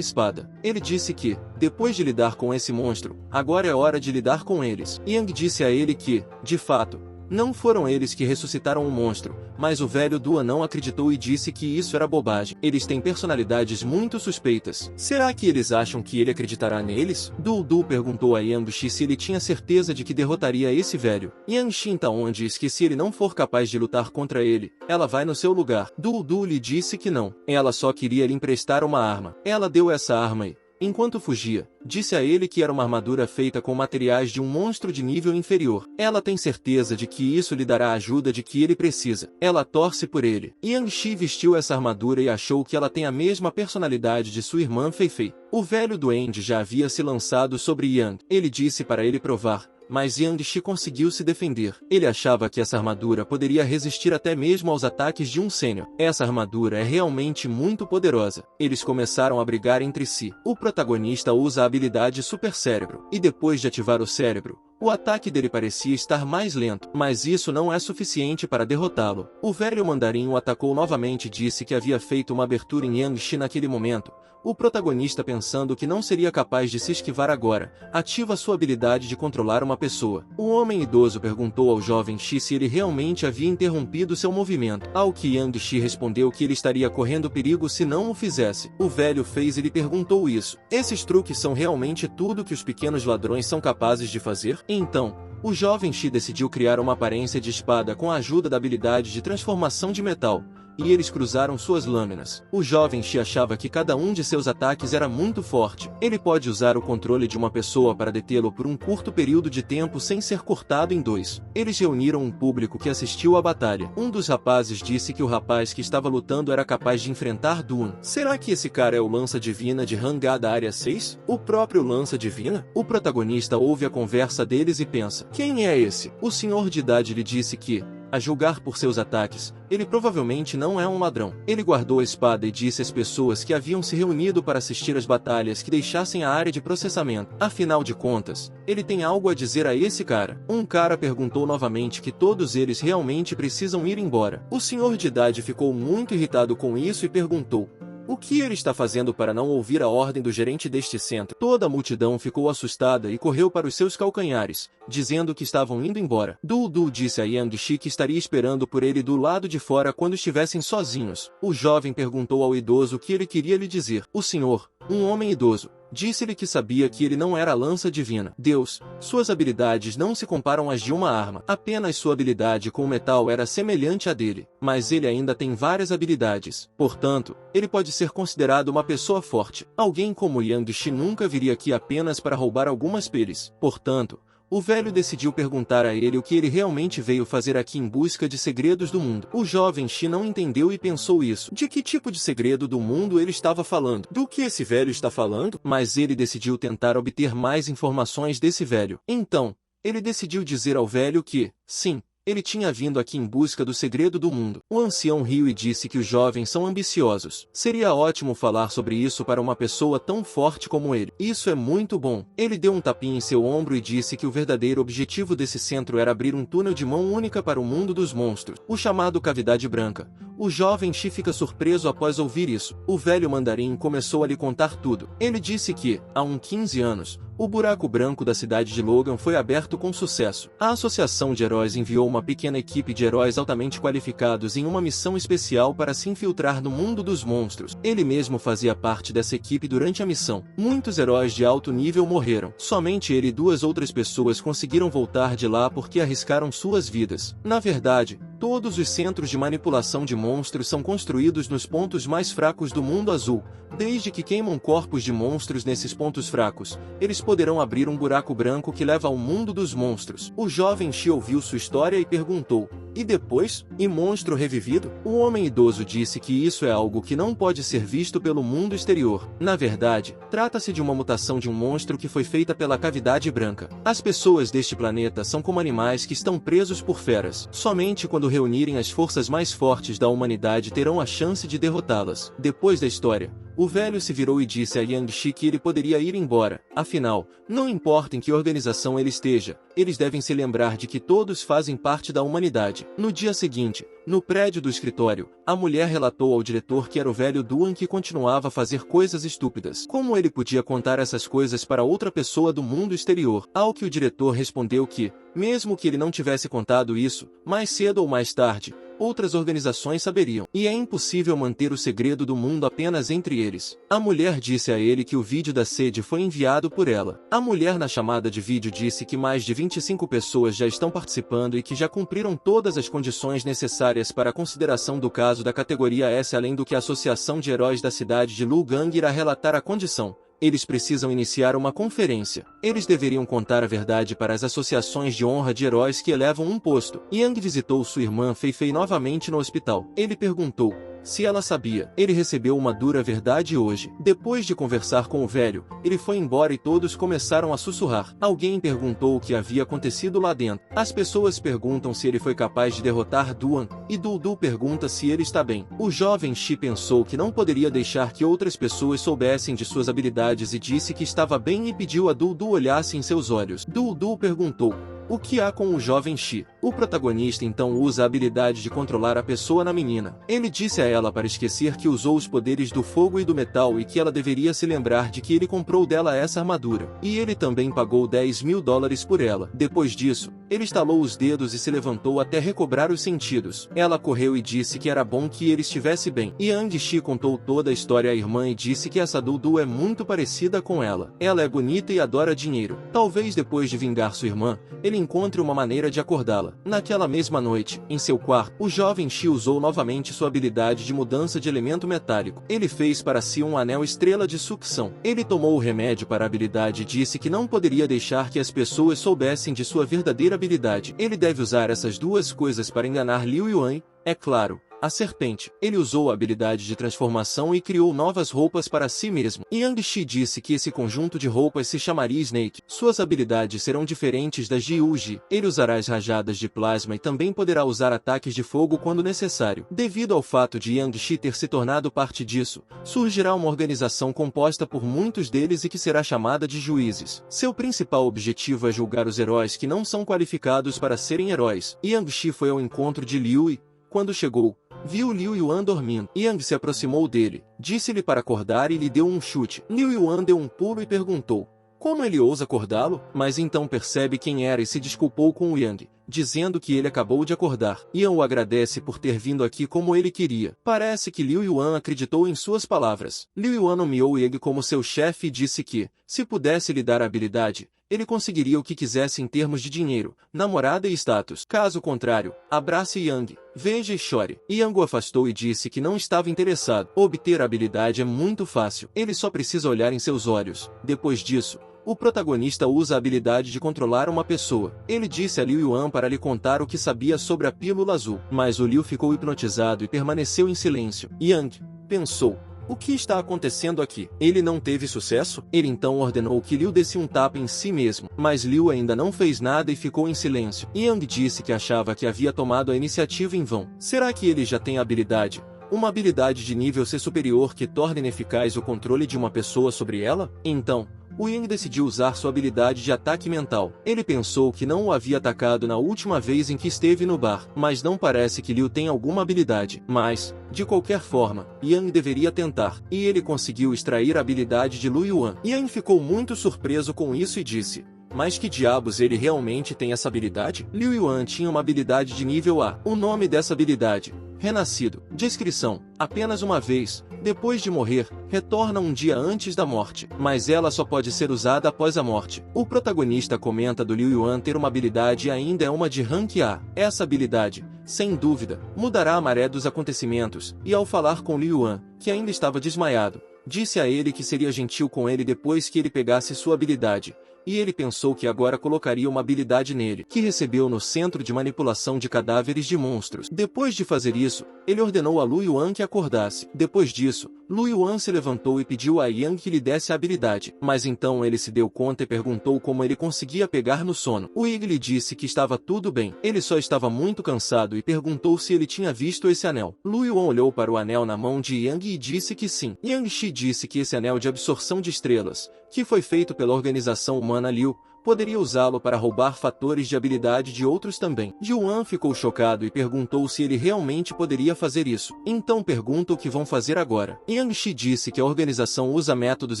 espada. Ele disse que, depois de lidar com esse monstro, agora é hora de lidar com eles. Yang disse a ele que, de fato, não foram eles que ressuscitaram o monstro, mas o velho Duan não acreditou e disse que isso era bobagem. Eles têm personalidades muito suspeitas. Será que eles acham que ele acreditará neles? Dudu perguntou a Yang Shi se ele tinha certeza de que derrotaria esse velho. Yang Shi então diz que se ele não for capaz de lutar contra ele, ela vai no seu lugar. Dudu lhe disse que não. Ela só queria lhe emprestar uma arma. Ela deu essa arma e, enquanto fugia, disse a ele que era uma armadura feita com materiais de um monstro de nível inferior. Ela tem certeza de que isso lhe dará a ajuda de que ele precisa. Ela torce por ele. Yang Shi vestiu essa armadura e achou que ela tem a mesma personalidade de sua irmã Fei Fei. O velho duende já havia se lançado sobre Yang. Ele disse para ele provar, mas Yang Shi conseguiu se defender. Ele achava que essa armadura poderia resistir até mesmo aos ataques de um sênior. Essa armadura é realmente muito poderosa. Eles começaram a brigar entre si. O protagonista usa a habilidade Super Cérebro, e depois de ativar o cérebro, o ataque dele parecia estar mais lento, mas isso não é suficiente para derrotá-lo. O velho mandarim o atacou novamente e disse que havia feito uma abertura em Yang Shi naquele momento. O protagonista, pensando que não seria capaz de se esquivar agora, ativa sua habilidade de controlar uma pessoa. O homem idoso perguntou ao jovem Shi se ele realmente havia interrompido seu movimento, ao que Yang Shi respondeu que ele estaria correndo perigo se não o fizesse. O velho fez e lhe perguntou isso. Esses truques são realmente tudo que os pequenos ladrões são capazes de fazer? Então, o jovem Shi decidiu criar uma aparência de espada com a ajuda da habilidade de transformação de metal, e eles cruzaram suas lâminas. O jovem Shi achava que cada um de seus ataques era muito forte. Ele pode usar o controle de uma pessoa para detê-lo por um curto período de tempo sem ser cortado em 2. Eles reuniram um público que assistiu à batalha. Um dos rapazes disse que o rapaz que estava lutando era capaz de enfrentar Duan. Será que esse cara é o Lança Divina de Hangá da Área 6? O próprio Lança Divina? O protagonista ouve a conversa deles e pensa, quem é esse? O senhor de idade lhe disse que, a julgar por seus ataques, ele provavelmente não é um ladrão. Ele guardou a espada e disse às pessoas que haviam se reunido para assistir às batalhas que deixassem a área de processamento. Afinal de contas, ele tem algo a dizer a esse cara. Um cara perguntou novamente que todos eles realmente precisam ir embora. O senhor de idade ficou muito irritado com isso e perguntou, o que ele está fazendo para não ouvir a ordem do gerente deste centro? Toda a multidão ficou assustada e correu para os seus calcanhares, dizendo que estavam indo embora. Dudu disse a Yang Shi que estaria esperando por ele do lado de fora quando estivessem sozinhos. O jovem perguntou ao idoso o que ele queria lhe dizer. O senhor, um homem idoso, disse-lhe que sabia que ele não era a Lança Divina. Deus, suas habilidades não se comparam às de uma arma. Apenas sua habilidade com o metal era semelhante à dele. Mas ele ainda tem várias habilidades. Portanto, ele pode ser considerado uma pessoa forte. Alguém como Yang Shi nunca viria aqui apenas para roubar algumas peles. Portanto, o velho decidiu perguntar a ele o que ele realmente veio fazer aqui em busca de segredos do mundo. O jovem Shi não entendeu e pensou isso. De que tipo de segredo do mundo ele estava falando? Do que esse velho está falando? Mas ele decidiu tentar obter mais informações desse velho. Então, ele decidiu dizer ao velho que, sim, ele tinha vindo aqui em busca do segredo do mundo. O ancião riu e disse que os jovens são ambiciosos. Seria ótimo falar sobre isso para uma pessoa tão forte como ele. Isso é muito bom. Ele deu um tapinha em seu ombro e disse que o verdadeiro objetivo desse centro era abrir um túnel de mão única para o mundo dos monstros, o chamado Cavidade Branca. O jovem Shi fica surpreso após ouvir isso. O velho mandarim começou a lhe contar tudo. Ele disse que, há uns 15 anos, o buraco branco da cidade de Logan foi aberto com sucesso. A Associação de Heróis enviou uma pequena equipe de heróis altamente qualificados em uma missão especial para se infiltrar no mundo dos monstros. Ele mesmo fazia parte dessa equipe durante a missão. Muitos heróis de alto nível morreram. Somente ele e 2 outras pessoas conseguiram voltar de lá porque arriscaram suas vidas. Na verdade, todos os centros de manipulação de monstros são construídos nos pontos mais fracos do mundo azul. Desde que queimam corpos de monstros nesses pontos fracos, eles poderão abrir um buraco branco que leva ao mundo dos monstros. O jovem Shi ouviu sua história e perguntou: e depois? E monstro revivido? O homem idoso disse que isso é algo que não pode ser visto pelo mundo exterior. Na verdade, trata-se de uma mutação de um monstro que foi feita pela cavidade branca. As pessoas deste planeta são como animais que estão presos por feras. Somente quando reunirem as forças mais fortes da humanidade terão a chance de derrotá-las. Depois da história, o velho se virou e disse a Yang Shi que ele poderia ir embora. Afinal, não importa em que organização ele esteja, eles devem se lembrar de que todos fazem parte da humanidade. No dia seguinte, no prédio do escritório, a mulher relatou ao diretor que era o velho Duan que continuava a fazer coisas estúpidas. Como ele podia contar essas coisas para outra pessoa do mundo exterior? Ao que o diretor respondeu que, mesmo que ele não tivesse contado isso, mais cedo ou mais tarde, outras organizações saberiam. E é impossível manter o segredo do mundo apenas entre eles. A mulher disse a ele que o vídeo da sede foi enviado por ela. A mulher na chamada de vídeo disse que mais de 25 pessoas já estão participando e que já cumpriram todas as condições necessárias para a consideração do caso da categoria S, além do que a Associação de Heróis da cidade de Lugang irá relatar a condição. Eles precisam iniciar uma conferência. Eles deveriam contar a verdade para as associações de honra de heróis que elevam um posto. Yang visitou sua irmã Fei Fei novamente no hospital. Ele perguntou se ela sabia. Ele recebeu uma dura verdade hoje. Depois de conversar com o velho, ele foi embora e todos começaram a sussurrar. Alguém perguntou o que havia acontecido lá dentro. As pessoas perguntam se ele foi capaz de derrotar Duan, e Dudu pergunta se ele está bem. O jovem Shi pensou que não poderia deixar que outras pessoas soubessem de suas habilidades e disse que estava bem e pediu a Dudu olhasse em seus olhos. Dudu perguntou: o que há com o jovem Shi? O protagonista então usa a habilidade de controlar a pessoa na menina. Ele disse a ela para esquecer que usou os poderes do fogo e do metal e que ela deveria se lembrar de que ele comprou dela essa armadura. E ele também pagou $10.000 por ela. Depois disso, ele estalou os dedos e se levantou até recobrar os sentidos. Ela correu e disse que era bom que ele estivesse bem. Yang Shi contou toda a história à irmã e disse que essa Dudu é muito parecida com ela. Ela é bonita e adora dinheiro. Talvez depois de vingar sua irmã, ele encontre uma maneira de acordá-la. Naquela mesma noite, em seu quarto, o jovem Shi usou novamente sua habilidade de mudança de elemento metálico. Ele fez para si um anel estrela de sucção. Ele tomou o remédio para a habilidade e disse que não poderia deixar que as pessoas soubessem de sua verdadeira habilidade. Ele deve usar essas duas coisas para enganar Liu Yuan, é claro. A serpente. Ele usou a habilidade de transformação e criou novas roupas para si mesmo. Yang Shi disse que esse conjunto de roupas se chamaria Snake. Suas habilidades serão diferentes das de Yuji. Ele usará as rajadas de plasma e também poderá usar ataques de fogo quando necessário. Devido ao fato de Yang Shi ter se tornado parte disso, surgirá uma organização composta por muitos deles e que será chamada de juízes. Seu principal objetivo é julgar os heróis que não são qualificados para serem heróis. Yang Shi foi ao encontro de Liu e, quando chegou, viu Liu Yuan dormindo. Yang se aproximou dele, disse-lhe para acordar e lhe deu um chute. Liu Yuan deu um pulo e perguntou como ele ousa acordá-lo, mas então percebe quem era e se desculpou com o Yang, dizendo que ele acabou de acordar. Yang o agradece por ter vindo aqui como ele queria. Parece que Liu Yuan acreditou em suas palavras. Liu Yuan nomeou Yang como seu chefe e disse que, se pudesse lhe dar a habilidade, ele conseguiria o que quisesse em termos de dinheiro, namorada e status. Caso contrário, abrace Yang, veja e chore. Yang o afastou e disse que não estava interessado. Obter a habilidade é muito fácil. Ele só precisa olhar em seus olhos. Depois disso, o protagonista usa a habilidade de controlar uma pessoa. Ele disse a Liu Yuan para lhe contar o que sabia sobre a pílula azul. Mas o Liu ficou hipnotizado e permaneceu em silêncio. Yang pensou: o que está acontecendo aqui? Ele não teve sucesso? Ele então ordenou que Liu desse um tapa em si mesmo. Mas Liu ainda não fez nada e ficou em silêncio. Yang disse que achava que havia tomado a iniciativa em vão. Será que ele já tem a habilidade? Uma habilidade de nível C superior que torna ineficaz o controle de uma pessoa sobre ela? Então, O Yang decidiu usar sua habilidade de ataque mental. Ele pensou que não o havia atacado na última vez em que esteve no bar, mas não parece que Liu tenha alguma habilidade. Mas, de qualquer forma, Yang deveria tentar, e ele conseguiu extrair a habilidade de Lu Yuan. Yang ficou muito surpreso com isso e disse: mas que diabos, ele realmente tem essa habilidade? Liu Yuan tinha uma habilidade de nível A. O nome dessa habilidade: Renascido. Descrição: apenas uma vez, depois de morrer, retorna um dia antes da morte, mas ela só pode ser usada após a morte. O protagonista comenta do Liu Yuan ter uma habilidade e ainda é uma de rank A. Essa habilidade, sem dúvida, mudará a maré dos acontecimentos, e ao falar com Liu Yuan, que ainda estava desmaiado, disse a ele que seria gentil com ele depois que ele pegasse sua habilidade. E ele pensou que agora colocaria uma habilidade nele, que recebeu no Centro de Manipulação de Cadáveres de Monstros. Depois de fazer isso, ele ordenou a Lu Yuan que acordasse. Depois disso, Lu Yuan se levantou e pediu a Yang que lhe desse a habilidade. Mas então ele se deu conta e perguntou como ele conseguia pegar no sono. O Yang lhe disse que estava tudo bem, ele só estava muito cansado e perguntou se ele tinha visto esse anel. Lu Yuan olhou para o anel na mão de Yang e disse que sim. Yang Shi disse que esse anel de absorção de estrelas, que foi feito pela organização humana Liu, poderia usá-lo para roubar fatores de habilidade de outros também. Yuan ficou chocado e perguntou se ele realmente poderia fazer isso. Então pergunta o que vão fazer agora. Yang Shi disse que a organização usa métodos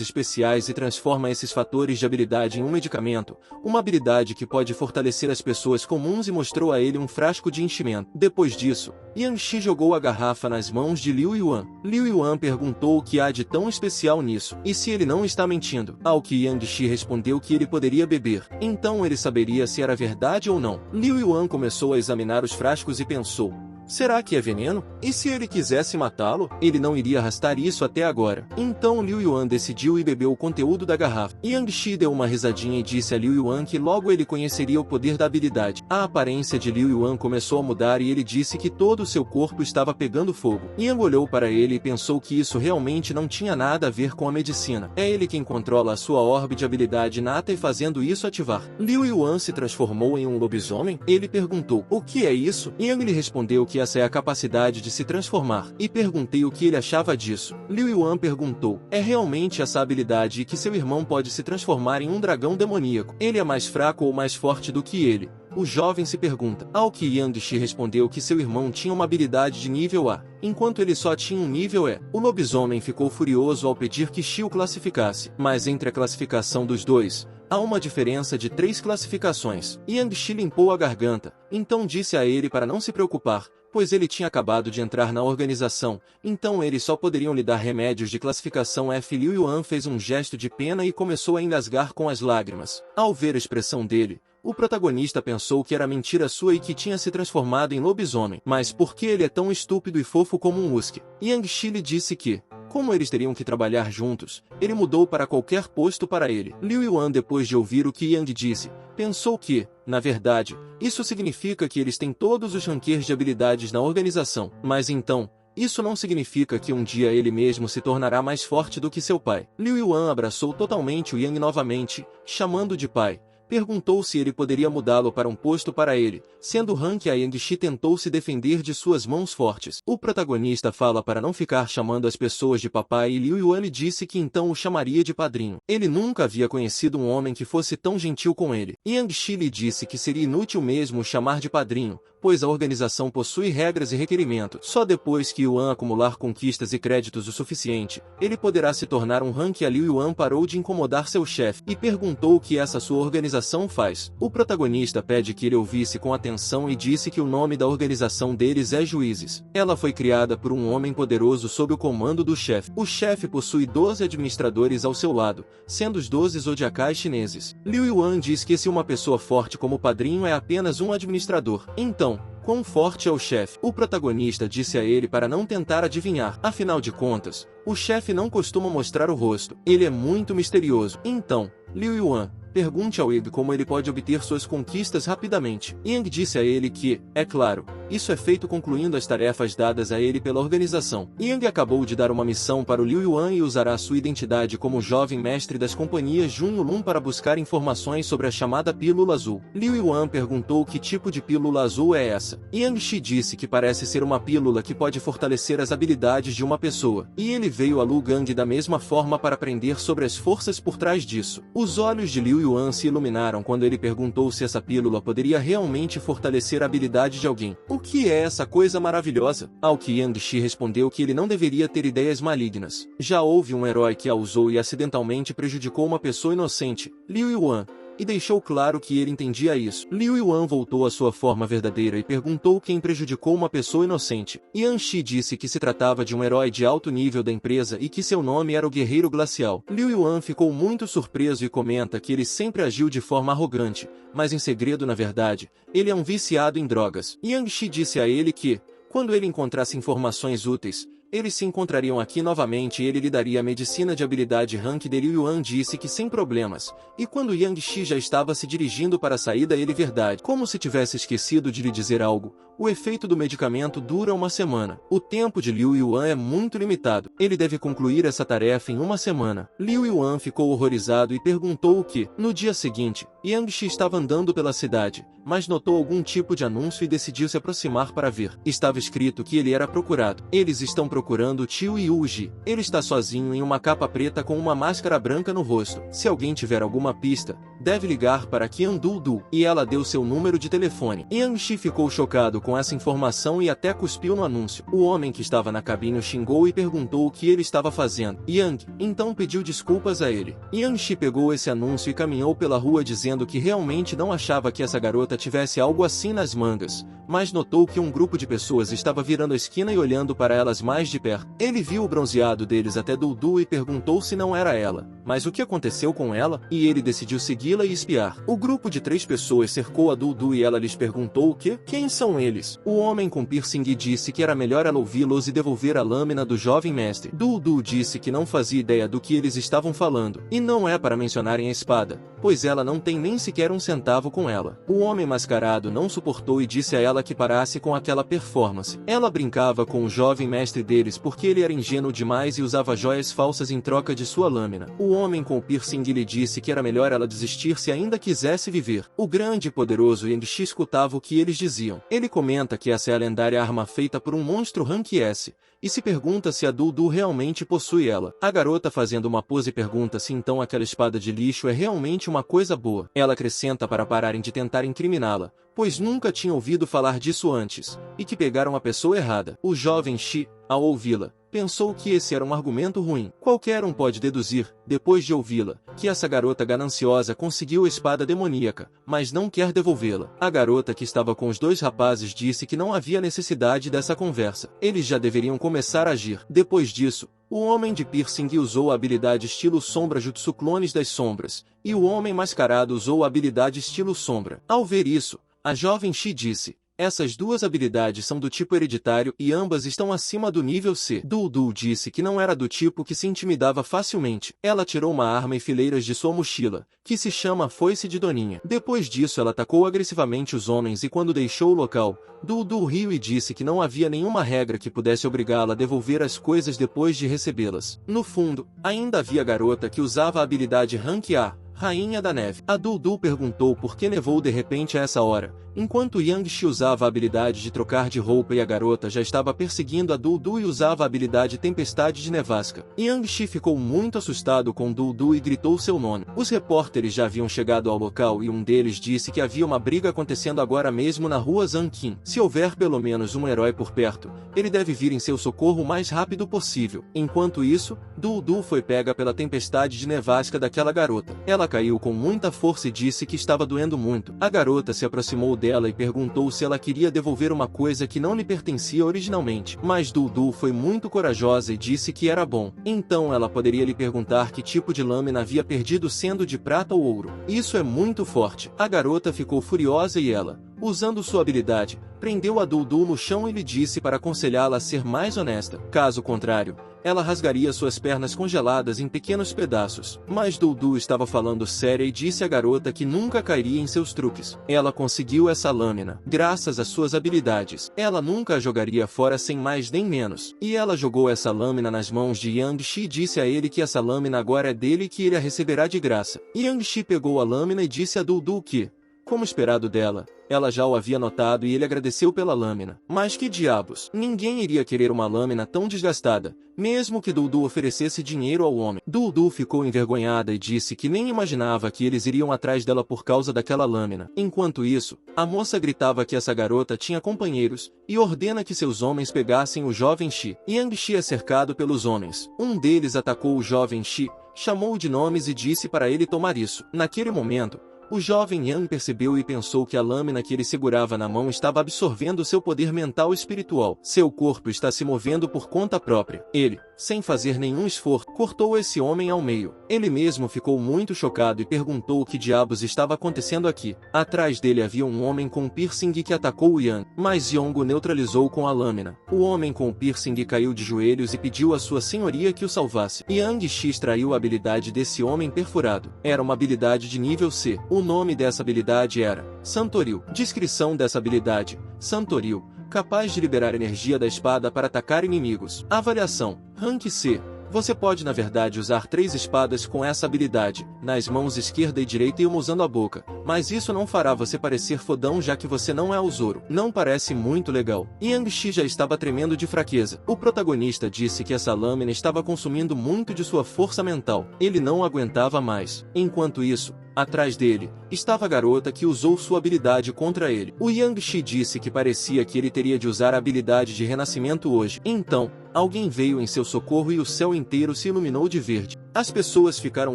especiais e transforma esses fatores de habilidade em um medicamento, uma habilidade que pode fortalecer as pessoas comuns, e mostrou a ele um frasco de enchimento. Depois disso, Yang Shi jogou a garrafa nas mãos de Liu Yuan. Liu Yuan perguntou o que há de tão especial nisso, e se ele não está mentindo. Ao que Yang Shi respondeu que ele poderia beber. Então ele saberia se era verdade ou não. Liu Yuan começou a examinar os frascos e pensou: será que é veneno? E se ele quisesse matá-lo, ele não iria arrastar isso até agora. Então Liu Yuan decidiu e bebeu o conteúdo da garrafa. Yang Shi deu uma risadinha e disse a Liu Yuan que logo ele conheceria o poder da habilidade. A aparência de Liu Yuan começou a mudar e ele disse que todo o seu corpo estava pegando fogo. Yang olhou para ele e pensou que isso realmente não tinha nada a ver com a medicina. É ele quem controla a sua orbe de habilidade inata e fazendo isso ativar. Liu Yuan se transformou em um lobisomem? Ele perguntou: o que é isso? Yang lhe respondeu que essa é a capacidade de se transformar, e perguntei o que ele achava disso. Liu Yuan perguntou: é realmente essa habilidade e que seu irmão pode se transformar em um dragão demoníaco? Ele é mais fraco ou mais forte do que ele? O jovem se pergunta. Ao que Yang Shi respondeu que seu irmão tinha uma habilidade de nível A, enquanto ele só tinha um nível E. O lobisomem ficou furioso ao pedir que Shi o classificasse, mas entre a classificação dos dois, há uma diferença de 3 classificações. Yang Shi limpou a garganta, então disse a ele para não se preocupar, pois ele tinha acabado de entrar na organização, então eles só poderiam lhe dar remédios de classificação F. Liu Yuan fez um gesto de pena e começou a engasgar com as lágrimas. Ao ver a expressão dele, o protagonista pensou que era mentira sua e que tinha se transformado em lobisomem. Mas por que ele é tão estúpido e fofo como um husky? Yang Shi lhe disse que, como eles teriam que trabalhar juntos, ele mudou para qualquer posto para ele. Liu Yuan, depois de ouvir o que Yang disse, pensou que, na verdade, isso significa que eles têm todos os rankings de habilidades na organização. Mas então, isso não significa que um dia ele mesmo se tornará mais forte do que seu pai. Liu Yuan abraçou totalmente o Yang novamente, chamando de pai. Perguntou se ele poderia mudá-lo para um posto para ele, sendo rank A. Yang Shi tentou se defender de suas mãos fortes. O protagonista fala para não ficar chamando as pessoas de papai e Liu Yuan lhe disse que então o chamaria de padrinho. Ele nunca havia conhecido um homem que fosse tão gentil com ele. Yang Shi lhe disse que seria inútil mesmo o chamar de padrinho, pois a organização possui regras e requerimentos. Só depois que Yuan acumular conquistas e créditos o suficiente, ele poderá se tornar um rank A. Liu Yuan parou de incomodar seu chefe e perguntou o que essa sua organização faz. O protagonista pede que ele ouvisse com atenção e disse que o nome da organização deles é Juízes. Ela foi criada por um homem poderoso sob o comando do chefe. O chefe possui 12 administradores ao seu lado, sendo os 12 zodiacais chineses. Liu Yuan diz que se uma pessoa forte como padrinho é apenas um administrador, então, quão forte é o chefe? O protagonista disse a ele para não tentar adivinhar. Afinal de contas, o chefe não costuma mostrar o rosto. Ele é muito misterioso. Então, Liu Yuan, pergunte ao Yang como ele pode obter suas conquistas rapidamente. Yang disse a ele que, é claro, Isso é feito concluindo as tarefas dadas a ele pela organização. Yang acabou de dar uma missão para o Liu Yuan e usará sua identidade como jovem mestre das companhias Jun Yulun para buscar informações sobre a chamada pílula azul. Liu Yuan perguntou que tipo de pílula azul é essa. Yang Shi disse que parece ser uma pílula que pode fortalecer as habilidades de uma pessoa, e ele veio a Lu Gang da mesma forma para aprender sobre as forças por trás disso. Os olhos de Liu Yuan se iluminaram quando ele perguntou se essa pílula poderia realmente fortalecer a habilidade de alguém. O que é essa coisa maravilhosa? Ao que Yang Shi respondeu que ele não deveria ter ideias malignas. Já houve um herói que a usou e acidentalmente prejudicou uma pessoa inocente, Liu Yuan, e deixou claro que ele entendia isso. Liu Yuan voltou à sua forma verdadeira e perguntou quem prejudicou uma pessoa inocente. Yang Shi disse que se tratava de um herói de alto nível da empresa e que seu nome era o Guerreiro Glacial. Liu Yuan ficou muito surpreso e comenta que ele sempre agiu de forma arrogante, mas em segredo, na verdade, ele é um viciado em drogas. Yang Shi disse a ele que, quando ele encontrasse informações úteis, eles se encontrariam aqui novamente e ele lhe daria a medicina de habilidade rank de Liu Yuan disse que sem problemas, e quando Yang Shi já estava se dirigindo para a saída ele verdade, como se tivesse esquecido de lhe dizer algo, o efeito do medicamento dura uma semana. O tempo de Liu Yuan é muito limitado, ele deve concluir essa tarefa em uma semana. Liu Yuan ficou horrorizado e perguntou o que. No dia seguinte, Yang Shi estava andando pela cidade, mas notou algum tipo de anúncio e decidiu se aproximar para ver. Estava escrito que ele era procurado. Eles estão procurando Tio Yuji. Ele está sozinho em uma capa preta com uma máscara branca no rosto. Se alguém tiver alguma pista, deve ligar para Qian Du. E ela deu seu número de telefone. Yang Shi ficou chocado com essa informação e até cuspiu no anúncio. O homem que estava na cabine o xingou e perguntou o que ele estava fazendo. Yang, então pediu desculpas a ele. Yang Shi pegou esse anúncio e caminhou pela rua dizendo que realmente não achava que essa garota tivesse algo assim nas mangas, mas notou que um grupo de pessoas estava virando a esquina e olhando para elas mais de perto. Ele viu o bronzeado deles até Dudu e perguntou se não era ela. Mas o que aconteceu com ela? E ele decidiu segui-la e espiar. O grupo de 3 pessoas cercou a Dudu e ela lhes perguntou o que? Quem são eles? O homem com piercing disse que era melhor ela ouvi-los e devolver a lâmina do jovem mestre. Dudu disse que não fazia ideia do que eles estavam falando. E não é para mencionarem a espada, pois ela não tem nem sequer um centavo com ela. O homem mascarado não suportou e disse a ela que parasse com aquela performance. Ela brincava com o jovem mestre deles porque ele era ingênuo demais e usava joias falsas em troca de sua lâmina. O homem com o piercing lhe disse que era melhor ela desistir se ainda quisesse viver. O grande e poderoso Yang Shi escutava o que eles diziam. Ele comenta que essa é a lendária arma feita por um monstro rank S, e se pergunta se a Dudu realmente possui ela. A garota fazendo uma pose pergunta se então aquela espada de lixo é realmente uma coisa boa. Ela acrescenta para pararem de tentar incriminá-la, pois nunca tinha ouvido falar disso antes, e que pegaram a pessoa errada. O jovem Shi, ao ouvi-la, pensou que esse era um argumento ruim. Qualquer um pode deduzir, depois de ouvi-la, que essa garota gananciosa conseguiu a espada demoníaca, mas não quer devolvê-la. A garota que estava com os 2 rapazes disse que não havia necessidade dessa conversa. Eles já deveriam começar a agir. Depois disso, o homem de piercing usou a habilidade estilo sombra Jutsu Clones das Sombras, e o homem mascarado usou a habilidade estilo sombra. Ao ver isso, a jovem Shi disse: essas 2 habilidades são do tipo hereditário e ambas estão acima do nível C. Dudu disse que não era do tipo que se intimidava facilmente. Ela tirou uma arma e fileiras de sua mochila, que se chama Foice de Doninha. Depois disso ela atacou agressivamente os homens e quando deixou o local, Dudu riu e disse que não havia nenhuma regra que pudesse obrigá-la a devolver as coisas depois de recebê-las. No fundo, ainda havia a garota que usava a habilidade Rank A, Rainha da Neve. A Dudu perguntou por que nevou de repente a essa hora, enquanto Yang Shi usava a habilidade de trocar de roupa e a garota já estava perseguindo a Dudu e usava a habilidade Tempestade de Nevasca. Yang Shi ficou muito assustado com Dudu e gritou seu nome. Os repórteres já haviam chegado ao local e um deles disse que havia uma briga acontecendo agora mesmo na rua Zanqin. Se houver pelo menos um herói por perto, ele deve vir em seu socorro o mais rápido possível. Enquanto isso, Dudu foi pega pela tempestade de nevasca daquela garota. Ela caiu com muita força e disse que estava doendo muito. A garota se aproximou dela e perguntou se ela queria devolver uma coisa que não lhe pertencia originalmente. Mas Dudu foi muito corajosa e disse que era bom. Então ela poderia lhe perguntar que tipo de lâmina havia perdido, sendo de prata ou ouro. Isso é muito forte. A garota ficou furiosa e ela, usando sua habilidade, prendeu a Dudu no chão e lhe disse para aconselhá-la a ser mais honesta. Caso contrário, ela rasgaria suas pernas congeladas em pequenos pedaços. Mas Dudu estava falando séria e disse à garota que nunca cairia em seus truques. Ela conseguiu essa lâmina, graças às suas habilidades. Ela nunca a jogaria fora sem mais nem menos. E ela jogou essa lâmina nas mãos de Yang Shi e disse a ele que essa lâmina agora é dele e que ele a receberá de graça. Yang Shi pegou a lâmina e disse a Dudu que, como esperado dela, ela já o havia notado e ele agradeceu pela lâmina. Mas que diabos, ninguém iria querer uma lâmina tão desgastada, mesmo que Dudu oferecesse dinheiro ao homem. Dudu ficou envergonhada e disse que nem imaginava que eles iriam atrás dela por causa daquela lâmina. Enquanto isso, a moça gritava que essa garota tinha companheiros, e ordena que seus homens pegassem o jovem Shi. Yang Shi é cercado pelos homens. Um deles atacou o jovem Shi, chamou-o de nomes e disse para ele tomar isso. Naquele momento, o jovem Yang percebeu e pensou que a lâmina que ele segurava na mão estava absorvendo seu poder mental e espiritual. Seu corpo está se movendo por conta própria. Ele, sem fazer nenhum esforço, cortou esse homem ao meio. Ele mesmo ficou muito chocado e perguntou o que diabos estava acontecendo aqui. Atrás dele havia um homem com um piercing que atacou o Yang, mas Yang o neutralizou com a lâmina. O homem com o piercing caiu de joelhos e pediu à sua senhoria que o salvasse. Yang Shi extraiu a habilidade desse homem perfurado. Era uma habilidade de nível C. O nome dessa habilidade era Santoril. Descrição dessa habilidade: Santoril, capaz de liberar energia da espada para atacar inimigos. Avaliação: Rank C. Você pode na verdade usar 3 espadas com essa habilidade, nas mãos esquerda e direita e uma usando a boca, mas isso não fará você parecer fodão já que você não é o Zoro. Não parece muito legal. Yang Shi já estava tremendo de fraqueza. O protagonista disse que essa lâmina estava consumindo muito de sua força mental. Ele não aguentava mais. Enquanto isso, atrás dele, estava a garota que usou sua habilidade contra ele. O Yang Shi disse que parecia que ele teria de usar a habilidade de renascimento hoje. Então, alguém veio em seu socorro e o céu inteiro se iluminou de verde. As pessoas ficaram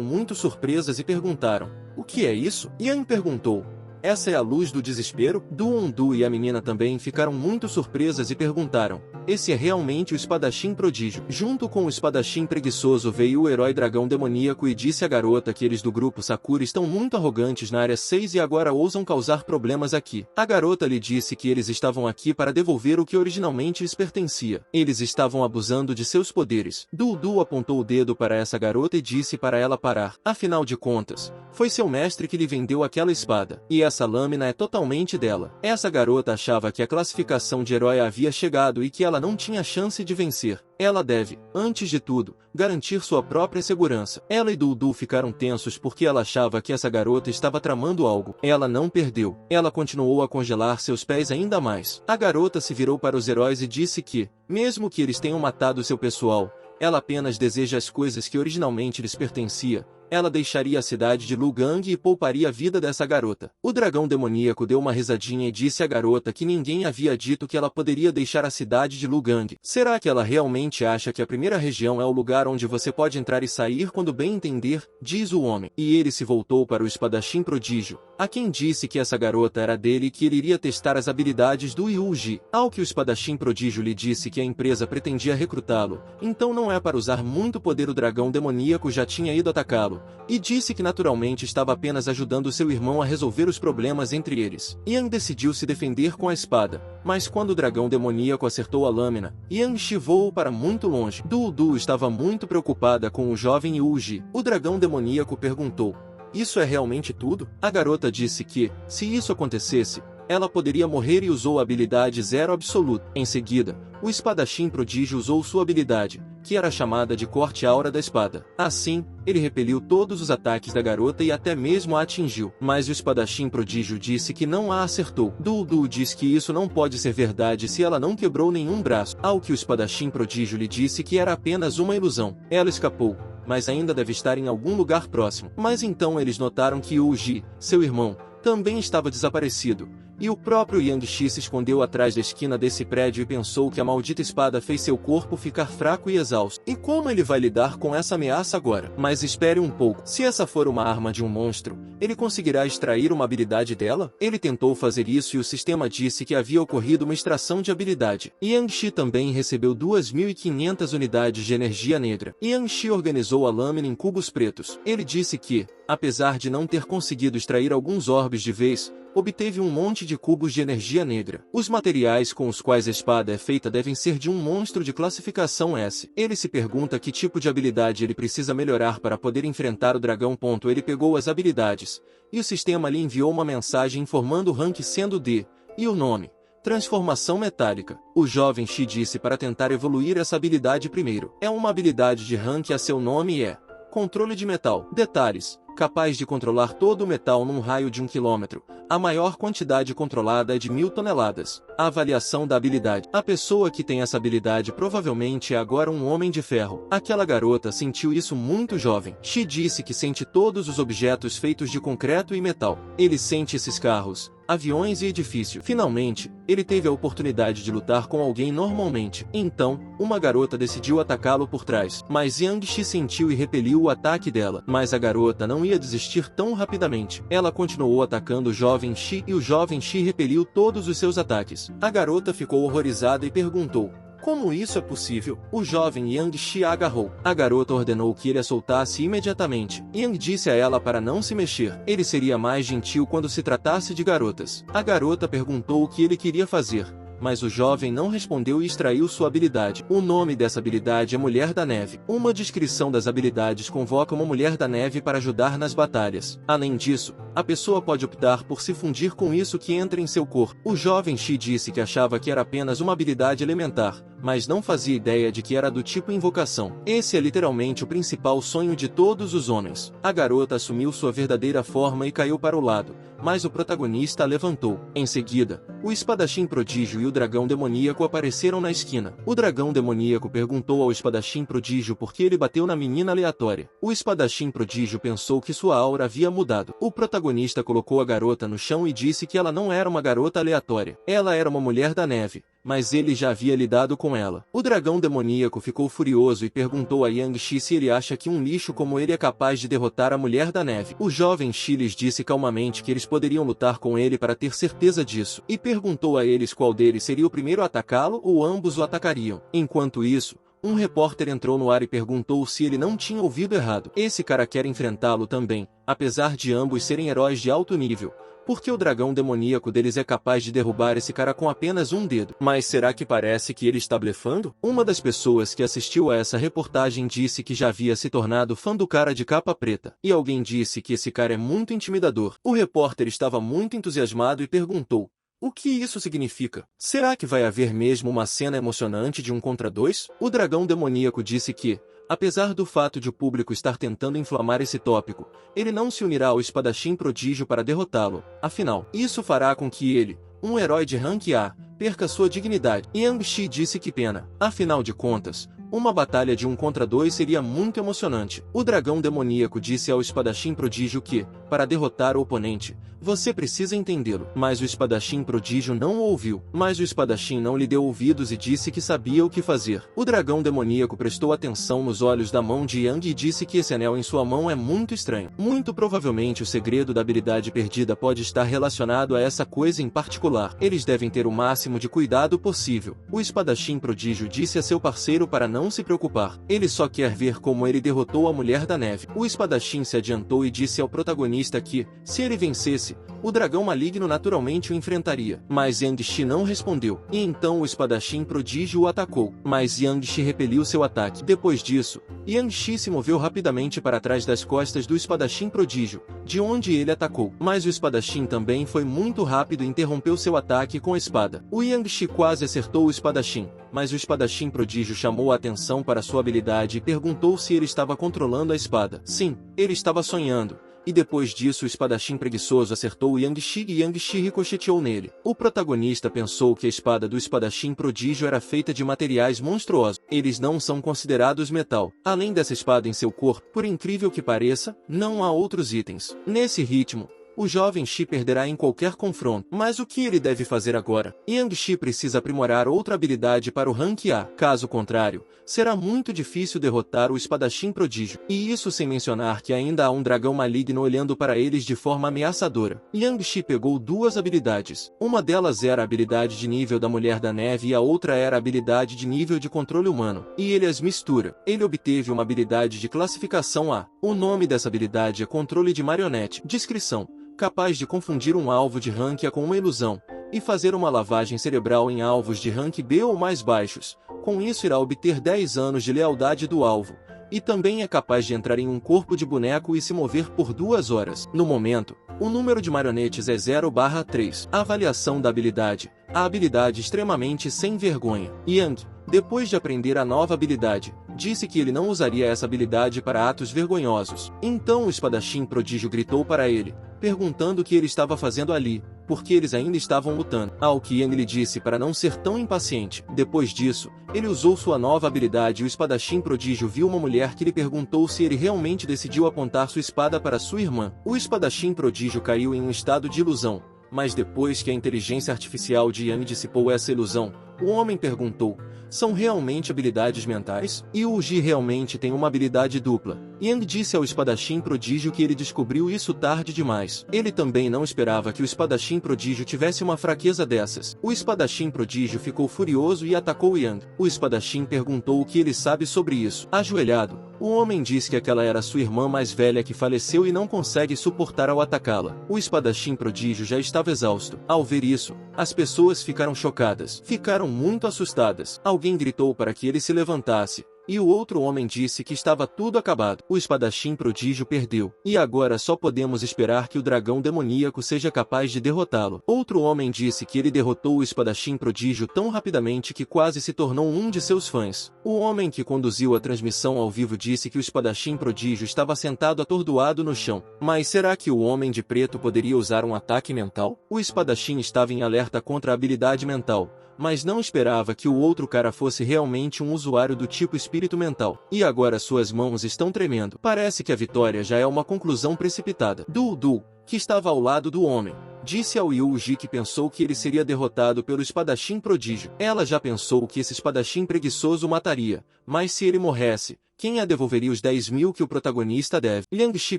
muito surpresas e perguntaram: "O que é isso?" Yang perguntou: "Essa é a luz do desespero?" Du e a menina também ficaram muito surpresas e perguntaram: "Esse é realmente o espadachim prodígio?" Junto com o espadachim preguiçoso veio o herói dragão demoníaco e disse à garota que eles do grupo Sakura estão muito arrogantes na área 6 e agora ousam causar problemas aqui. A garota lhe disse que eles estavam aqui para devolver o que originalmente lhes pertencia. Eles estavam abusando de seus poderes. Du apontou o dedo para essa garota e disse para ela parar. Afinal de contas, foi seu mestre que lhe vendeu aquela espada. E essa lâmina é totalmente dela. Essa garota achava que a classificação de herói havia chegado e que ela não tinha chance de vencer. Ela deve, antes de tudo, garantir sua própria segurança. Ela e Dudu ficaram tensos porque ela achava que essa garota estava tramando algo. Ela não perdeu. Ela continuou a congelar seus pés ainda mais. A garota se virou para os heróis e disse que, mesmo que eles tenham matado seu pessoal, ela apenas deseja as coisas que originalmente lhes pertencia. Ela deixaria a cidade de Lugang e pouparia a vida dessa garota. O dragão demoníaco deu uma risadinha e disse à garota que ninguém havia dito que ela poderia deixar a cidade de Lugang. Será que ela realmente acha que a primeira região é o lugar onde você pode entrar e sair quando bem entender? Diz o homem. E ele se voltou para o espadachim prodígio, a quem disse que essa garota era dele e que ele iria testar as habilidades do Yuji. Ao que o espadachim prodígio lhe disse que a empresa pretendia recrutá-lo, então não é para usar muito poder. O dragão demoníaco já tinha ido atacá-lo, e disse que naturalmente estava apenas ajudando seu irmão a resolver os problemas entre eles. Yang decidiu se defender com a espada, mas quando o dragão demoníaco acertou a lâmina, Yang Shi voou para muito longe. Du estava muito preocupada com o jovem Yuji. O dragão demoníaco perguntou: "Isso é realmente tudo?" A garota disse que, se isso acontecesse, ela poderia morrer e usou a habilidade Zero Absoluto. Em seguida, o espadachim prodígio usou sua habilidade, que era chamada de Corte Aura da Espada. Assim, ele repeliu todos os ataques da garota e até mesmo a atingiu. Mas o espadachim prodígio disse que não a acertou. Du diz que isso não pode ser verdade se ela não quebrou nenhum braço. Ao que o espadachim prodígio lhe disse que era apenas uma ilusão. Ela escapou, mas ainda deve estar em algum lugar próximo. Mas então eles notaram que Yuji, seu irmão, também estava desaparecido, e o próprio Yang Shi se escondeu atrás da esquina desse prédio e pensou que a maldita espada fez seu corpo ficar fraco e exausto. E como ele vai lidar com essa ameaça agora? Mas espere um pouco. Se essa for uma arma de um monstro, ele conseguirá extrair uma habilidade dela? Ele tentou fazer isso e o sistema disse que havia ocorrido uma extração de habilidade. Yang Shi também recebeu 2.500 unidades de energia negra. Yang Shi organizou a lâmina em cubos pretos. Ele disse que, apesar de não ter conseguido extrair alguns orbes de vez, obteve um monte de cubos de energia negra. Os materiais com os quais a espada é feita devem ser de um monstro de classificação S. Ele se pergunta que tipo de habilidade ele precisa melhorar para poder enfrentar o dragão. Ele pegou as habilidades, e o sistema lhe enviou uma mensagem informando o rank sendo D, e o nome. Transformação metálica. O jovem Shi disse para tentar evoluir essa habilidade primeiro. É uma habilidade de rank a seu nome e é controle de metal. Detalhes. Capaz de controlar todo o metal num raio de 1 km. A maior quantidade controlada é de 1000 toneladas. A avaliação da habilidade. A pessoa que tem essa habilidade provavelmente é agora um homem de ferro. Aquela garota sentiu isso muito jovem. Shi disse que sente todos os objetos feitos de concreto e metal. Ele sente esses carros, aviões e edifício. Finalmente, ele teve a oportunidade de lutar com alguém normalmente. Então, uma garota decidiu atacá-lo por trás. Mas Yang-Shi sentiu e repeliu o ataque dela. Mas a garota não ia desistir tão rapidamente. Ela continuou atacando o jovem Shi e o jovem Shi repeliu todos os seus ataques. A garota ficou horrorizada e perguntou: como isso é possível? O jovem Yang-Shi a agarrou. A garota ordenou que ele a soltasse imediatamente. Yang disse a ela para não se mexer. Ele seria mais gentil quando se tratasse de garotas. A garota perguntou o que ele queria fazer, mas o jovem não respondeu e extraiu sua habilidade. O nome dessa habilidade é Mulher da Neve. Uma descrição das habilidades convoca uma Mulher da Neve para ajudar nas batalhas. Além disso, a pessoa pode optar por se fundir com isso que entra em seu corpo. O jovem Shi disse que achava que era apenas uma habilidade elementar, mas não fazia ideia de que era do tipo invocação. Esse é literalmente o principal sonho de todos os homens. A garota assumiu sua verdadeira forma e caiu para o lado, mas o protagonista a levantou. Em seguida, o espadachim prodígio e o dragão demoníaco apareceram na esquina. O dragão demoníaco perguntou ao espadachim prodígio por que ele bateu na menina aleatória. O espadachim prodígio pensou que sua aura havia mudado. O protagonista colocou a garota no chão e disse que ela não era uma garota aleatória. Ela era uma mulher da neve, mas ele já havia lidado com ela. O dragão demoníaco ficou furioso e perguntou a Yang-Shi se ele acha que um lixo como ele é capaz de derrotar a mulher da neve. O jovem Shi lhes disse calmamente que eles poderiam lutar com ele para ter certeza disso, e perguntou a eles qual deles seria o primeiro a atacá-lo ou ambos o atacariam. Enquanto isso, um repórter entrou no ar e perguntou se ele não tinha ouvido errado. Esse cara quer enfrentá-lo também, apesar de ambos serem heróis de alto nível. Porque o dragão demoníaco deles é capaz de derrubar esse cara com apenas um dedo. Mas será que parece que ele está blefando? Uma das pessoas que assistiu a essa reportagem disse que já havia se tornado fã do cara de capa preta. E alguém disse que esse cara é muito intimidador. O repórter estava muito entusiasmado e perguntou: o que isso significa? Será que vai haver mesmo uma cena emocionante de 1 contra 2? O dragão demoníaco disse que, apesar do fato de o público estar tentando inflamar esse tópico, ele não se unirá ao espadachim prodígio para derrotá-lo. Afinal, isso fará com que ele, um herói de rank A, perca sua dignidade. Yang-Shi disse que pena. Afinal de contas, uma batalha de 1 contra 2 seria muito emocionante. O dragão demoníaco disse ao espadachim prodígio que, para derrotar o oponente, você precisa entendê-lo. Mas o espadachim prodígio não o ouviu. Mas o espadachim não lhe deu ouvidos e disse que sabia o que fazer. O dragão demoníaco prestou atenção nos olhos da mão de Yang e disse que esse anel em sua mão é muito estranho. Muito provavelmente o segredo da habilidade perdida pode estar relacionado a essa coisa em particular. Eles devem ter o máximo de cuidado possível. O espadachim prodígio disse a seu parceiro para não se preocupar. Ele só quer ver como ele derrotou a Mulher da Neve. O espadachim se adiantou e disse ao protagonista que, se ele vencesse, o dragão maligno naturalmente o enfrentaria. Mas Yang-Shi não respondeu. E então o espadachim prodígio o atacou. Mas Yang-Shi repeliu seu ataque. Depois disso, Yang-Shi se moveu rapidamente para trás das costas do espadachim prodígio, de onde ele atacou. Mas o espadachim também foi muito rápido e interrompeu seu ataque com a espada. O Yang-Shi quase acertou o espadachim, mas o espadachim prodígio chamou a atenção para sua habilidade e perguntou se ele estava controlando a espada. Sim, ele estava sonhando. E depois disso o espadachim preguiçoso acertou o Yang-Shi e Yang-Shi ricocheteou nele. O protagonista pensou que a espada do espadachim prodígio era feita de materiais monstruosos. Eles não são considerados metal. Além dessa espada em seu corpo, por incrível que pareça, não há outros itens. Nesse ritmo, o jovem Shi perderá em qualquer confronto. Mas o que ele deve fazer agora? Yang Shi precisa aprimorar outra habilidade para o Rank A. Caso contrário, será muito difícil derrotar o espadachim prodígio. E isso sem mencionar que ainda há um dragão maligno olhando para eles de forma ameaçadora. Yang Shi pegou duas habilidades. Uma delas era a habilidade de nível da Mulher da Neve e a outra era a habilidade de nível de controle humano. E ele as mistura. Ele obteve uma habilidade de classificação A. O nome dessa habilidade é Controle de Marionete. Descrição: capaz de confundir um alvo de rank A com uma ilusão, e fazer uma lavagem cerebral em alvos de rank B ou mais baixos. Com isso irá obter 10 anos de lealdade do alvo. E também é capaz de entrar em um corpo de boneco e se mover por 2 horas. No momento, o número de marionetes é 0/3. A avaliação da habilidade. A habilidade extremamente sem vergonha. Yang, depois de aprender a nova habilidade, disse que ele não usaria essa habilidade para atos vergonhosos. Então o espadachim prodígio gritou para ele, perguntando o que ele estava fazendo ali, porque eles ainda estavam lutando. Ao que Yang lhe disse para não ser tão impaciente. Depois disso, ele usou sua nova habilidade e o espadachim prodígio viu uma mulher que lhe perguntou se ele realmente decidiu apontar sua espada para sua irmã. O espadachim prodígio caiu em um estado de ilusão, mas depois que a inteligência artificial de Yang dissipou essa ilusão, o homem perguntou, são realmente habilidades mentais? E o Ji realmente tem uma habilidade dupla. Yang disse ao espadachim prodígio que ele descobriu isso tarde demais. Ele também não esperava que o espadachim prodígio tivesse uma fraqueza dessas. O espadachim prodígio ficou furioso e atacou Yang. O espadachim perguntou o que ele sabe sobre isso. Ajoelhado, o homem disse que aquela era sua irmã mais velha que faleceu e não consegue suportar ao atacá-la. O espadachim prodígio já estava exausto. Ao ver isso, as pessoas ficaram chocadas. Ficaram muito assustadas. Alguém gritou para que ele se levantasse, e o outro homem disse que estava tudo acabado. O espadachim prodígio perdeu, e agora só podemos esperar que o dragão demoníaco seja capaz de derrotá-lo. Outro homem disse que ele derrotou o espadachim prodígio tão rapidamente que quase se tornou um de seus fãs. O homem que conduziu a transmissão ao vivo disse que o espadachim prodígio estava sentado atordoado no chão. Mas será que o homem de preto poderia usar um ataque mental? O espadachim estava em alerta contra a habilidade mental, mas não esperava que o outro cara fosse realmente um usuário do tipo espírito mental. E agora suas mãos estão tremendo. Parece que a vitória já é uma conclusão precipitada. Du, que estava ao lado do homem, disse ao Yuji que pensou que ele seria derrotado pelo espadachim prodígio. Ela já pensou que esse espadachim preguiçoso o mataria, mas se ele morresse, quem a devolveria os 10.000 que o protagonista deve? Yang Shi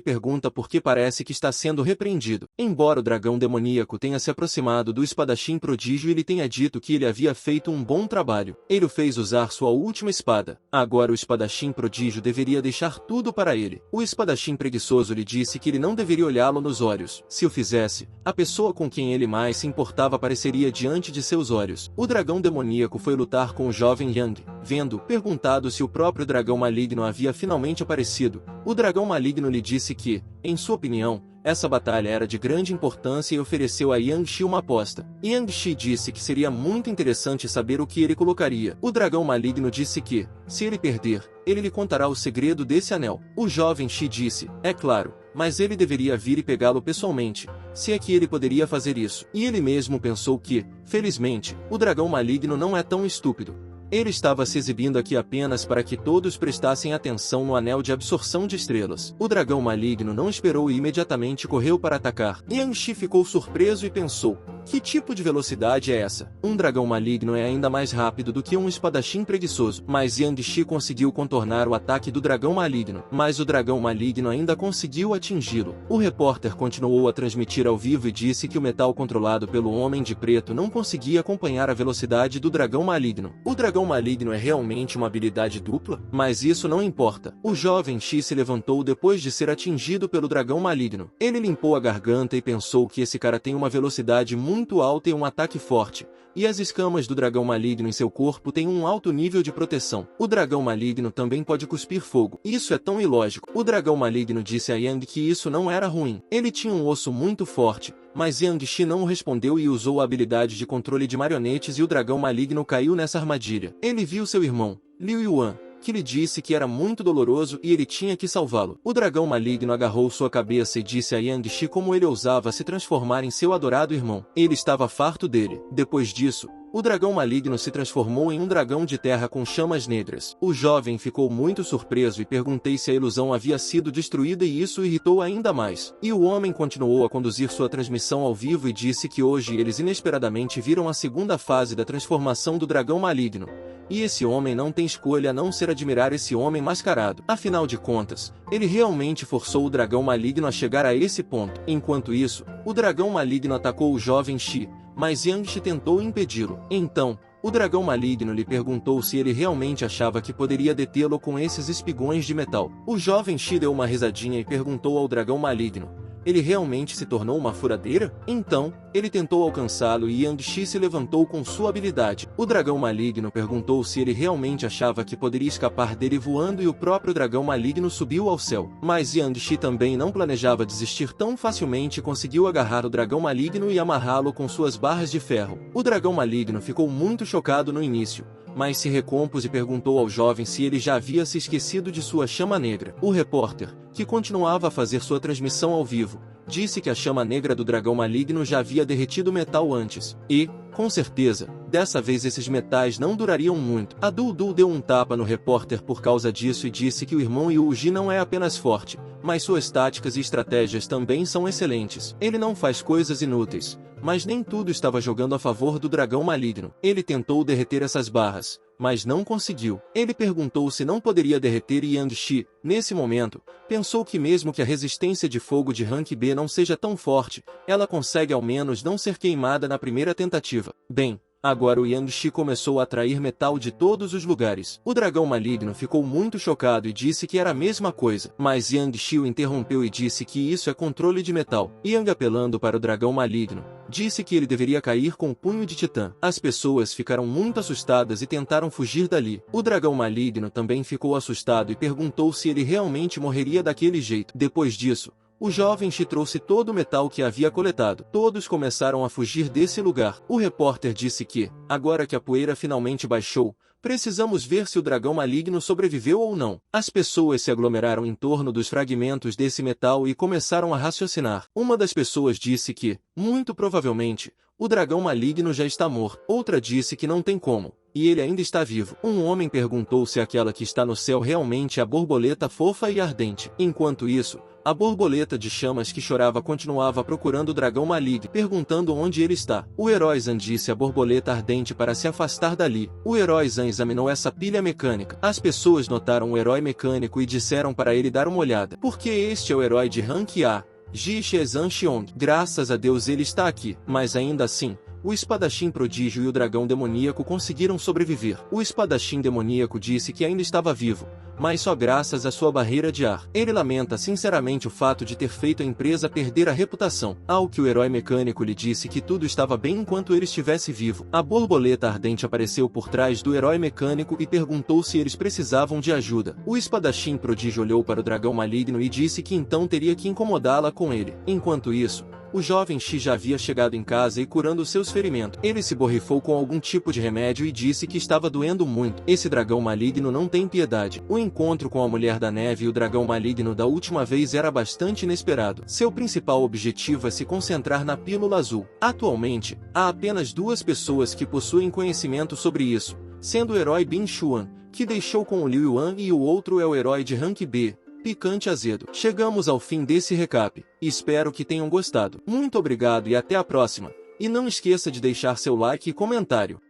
pergunta porque parece que está sendo repreendido. Embora o dragão demoníaco tenha se aproximado do espadachim prodígio e lhe tenha dito que ele havia feito um bom trabalho, ele o fez usar sua última espada. Agora o espadachim prodígio deveria deixar tudo para ele. O espadachim preguiçoso lhe disse que ele não deveria olhá-lo nos olhos. Se o fizesse, a pessoa com quem ele mais se importava apareceria diante de seus olhos. O dragão demoníaco foi lutar com o jovem Yang. Vendo, perguntado se o próprio dragão maligno havia finalmente aparecido, o dragão maligno lhe disse que, em sua opinião, essa batalha era de grande importância e ofereceu a Yang Shi uma aposta. Yang Shi disse que seria muito interessante saber o que ele colocaria. O dragão maligno disse que, se ele perder, ele lhe contará o segredo desse anel. O jovem Shi disse, é claro, mas ele deveria vir e pegá-lo pessoalmente, se é que ele poderia fazer isso. E ele mesmo pensou que, felizmente, o dragão maligno não é tão estúpido. Ele estava se exibindo aqui apenas para que todos prestassem atenção no anel de absorção de estrelas. O dragão maligno não esperou e imediatamente correu para atacar. Yang Shi ficou surpreso e pensou, que tipo de velocidade é essa? Um dragão maligno é ainda mais rápido do que um espadachim preguiçoso. Mas Yang Shi conseguiu contornar o ataque do dragão maligno. Mas o dragão maligno ainda conseguiu atingi-lo. O repórter continuou a transmitir ao vivo e disse que o metal controlado pelo Homem de Preto não conseguia acompanhar a velocidade do dragão maligno. O dragão maligno é realmente uma habilidade dupla? Mas isso não importa. O jovem Shi se levantou depois de ser atingido pelo dragão maligno. Ele limpou a garganta e pensou que esse cara tem uma velocidade muito alta e um ataque forte, e as escamas do dragão maligno em seu corpo têm um alto nível de proteção. O dragão maligno também pode cuspir fogo. Isso é tão ilógico. O dragão maligno disse a Yang que isso não era ruim. Ele tinha um osso muito forte, mas Yang Shi não respondeu e usou a habilidade de controle de marionetes e o dragão maligno caiu nessa armadilha. Ele viu seu irmão, Liu Yuan, que lhe disse que era muito doloroso e ele tinha que salvá-lo. O dragão maligno agarrou sua cabeça e disse a Yang Shi como ele ousava se transformar em seu adorado irmão. Ele estava farto dele. Depois disso, o dragão maligno se transformou em um dragão de terra com chamas negras. O jovem ficou muito surpreso e perguntei se a ilusão havia sido destruída e isso o irritou ainda mais. E o homem continuou a conduzir sua transmissão ao vivo e disse que hoje eles inesperadamente viram a segunda fase da transformação do dragão maligno. E esse homem não tem escolha a não ser admirar esse homem mascarado. Afinal de contas, ele realmente forçou o dragão maligno a chegar a esse ponto. Enquanto isso, o dragão maligno atacou o jovem Shi, mas Yang Shi tentou impedi-lo. Então, o dragão maligno lhe perguntou se ele realmente achava que poderia detê-lo com esses espigões de metal. O jovem Shi deu uma risadinha e perguntou ao dragão maligno: ele realmente se tornou uma furadeira? Então, ele tentou alcançá-lo e Yang Shi se levantou com sua habilidade. O dragão maligno perguntou se ele realmente achava que poderia escapar dele voando e o próprio dragão maligno subiu ao céu. Mas Yang Shi também não planejava desistir tão facilmente e conseguiu agarrar o dragão maligno e amarrá-lo com suas barras de ferro. O dragão maligno ficou muito chocado no início, mas se recompôs e perguntou ao jovem se ele já havia se esquecido de sua chama negra. O repórter, que continuava a fazer sua transmissão ao vivo, disse que a chama negra do dragão maligno já havia derretido o metal antes. E, com certeza, dessa vez esses metais não durariam muito. A Dudu deu um tapa no repórter por causa disso e disse que o irmão Yuji não é apenas forte, mas suas táticas e estratégias também são excelentes. Ele não faz coisas inúteis, mas nem tudo estava jogando a favor do dragão maligno. Ele tentou derreter essas barras, mas não conseguiu. Ele perguntou se não poderia derreter e Yang Shi, nesse momento, pensou que mesmo que a resistência de fogo de Rank B não seja tão forte, ela consegue ao menos não ser queimada na primeira tentativa. Bem, agora o Yang Shi começou a atrair metal de todos os lugares. O dragão maligno ficou muito chocado e disse que era a mesma coisa. Mas Yang Shi o interrompeu e disse que isso é controle de metal. Yang, apelando para o dragão maligno, disse que ele deveria cair com o punho de titã. As pessoas ficaram muito assustadas e tentaram fugir dali. O dragão maligno também ficou assustado e perguntou se ele realmente morreria daquele jeito. Depois disso, o jovem Shi trouxe todo o metal que havia coletado. Todos começaram a fugir desse lugar. O repórter disse que, agora que a poeira finalmente baixou, precisamos ver se o dragão maligno sobreviveu ou não. As pessoas se aglomeraram em torno dos fragmentos desse metal e começaram a raciocinar. Uma das pessoas disse que, muito provavelmente, o dragão maligno já está morto. Outra disse que não tem como, e ele ainda está vivo. Um homem perguntou se aquela que está no céu realmente é a borboleta fofa e ardente. Enquanto isso, a borboleta de chamas que chorava continuava procurando o dragão maligno, perguntando onde ele está. O herói Zan disse à borboleta ardente para se afastar dali. O herói Zan examinou essa pilha mecânica. As pessoas notaram o herói mecânico e disseram para ele dar uma olhada. Porque este é o herói de Rank A, Ji Shezan Xiong. Graças a Deus ele está aqui. Mas ainda assim, o espadachim prodígio e o dragão demoníaco conseguiram sobreviver. O espadachim demoníaco disse que ainda estava vivo, mas só graças à sua barreira de ar. Ele lamenta sinceramente o fato de ter feito a empresa perder a reputação. Ao que o herói mecânico lhe disse que tudo estava bem enquanto ele estivesse vivo. A borboleta ardente apareceu por trás do herói mecânico e perguntou se eles precisavam de ajuda. O espadachim prodígio olhou para o dragão maligno e disse que então teria que incomodá-la com ele. Enquanto isso, o jovem Shi já havia chegado em casa e curando seus ferimentos. Ele se borrifou com algum tipo de remédio e disse que estava doendo muito. Esse dragão maligno não tem piedade. O encontro com a Mulher da Neve e o dragão maligno da última vez era bastante inesperado. Seu principal objetivo é se concentrar na Pílula Azul. Atualmente, há apenas 2 pessoas que possuem conhecimento sobre isso, sendo o herói Bin Xuan, que deixou com o Liu Yuan, e o outro é o herói de Rank B, Picante Azedo. Chegamos ao fim desse recap. Espero que tenham gostado. Muito obrigado e até a próxima. E não esqueça de deixar seu like e comentário.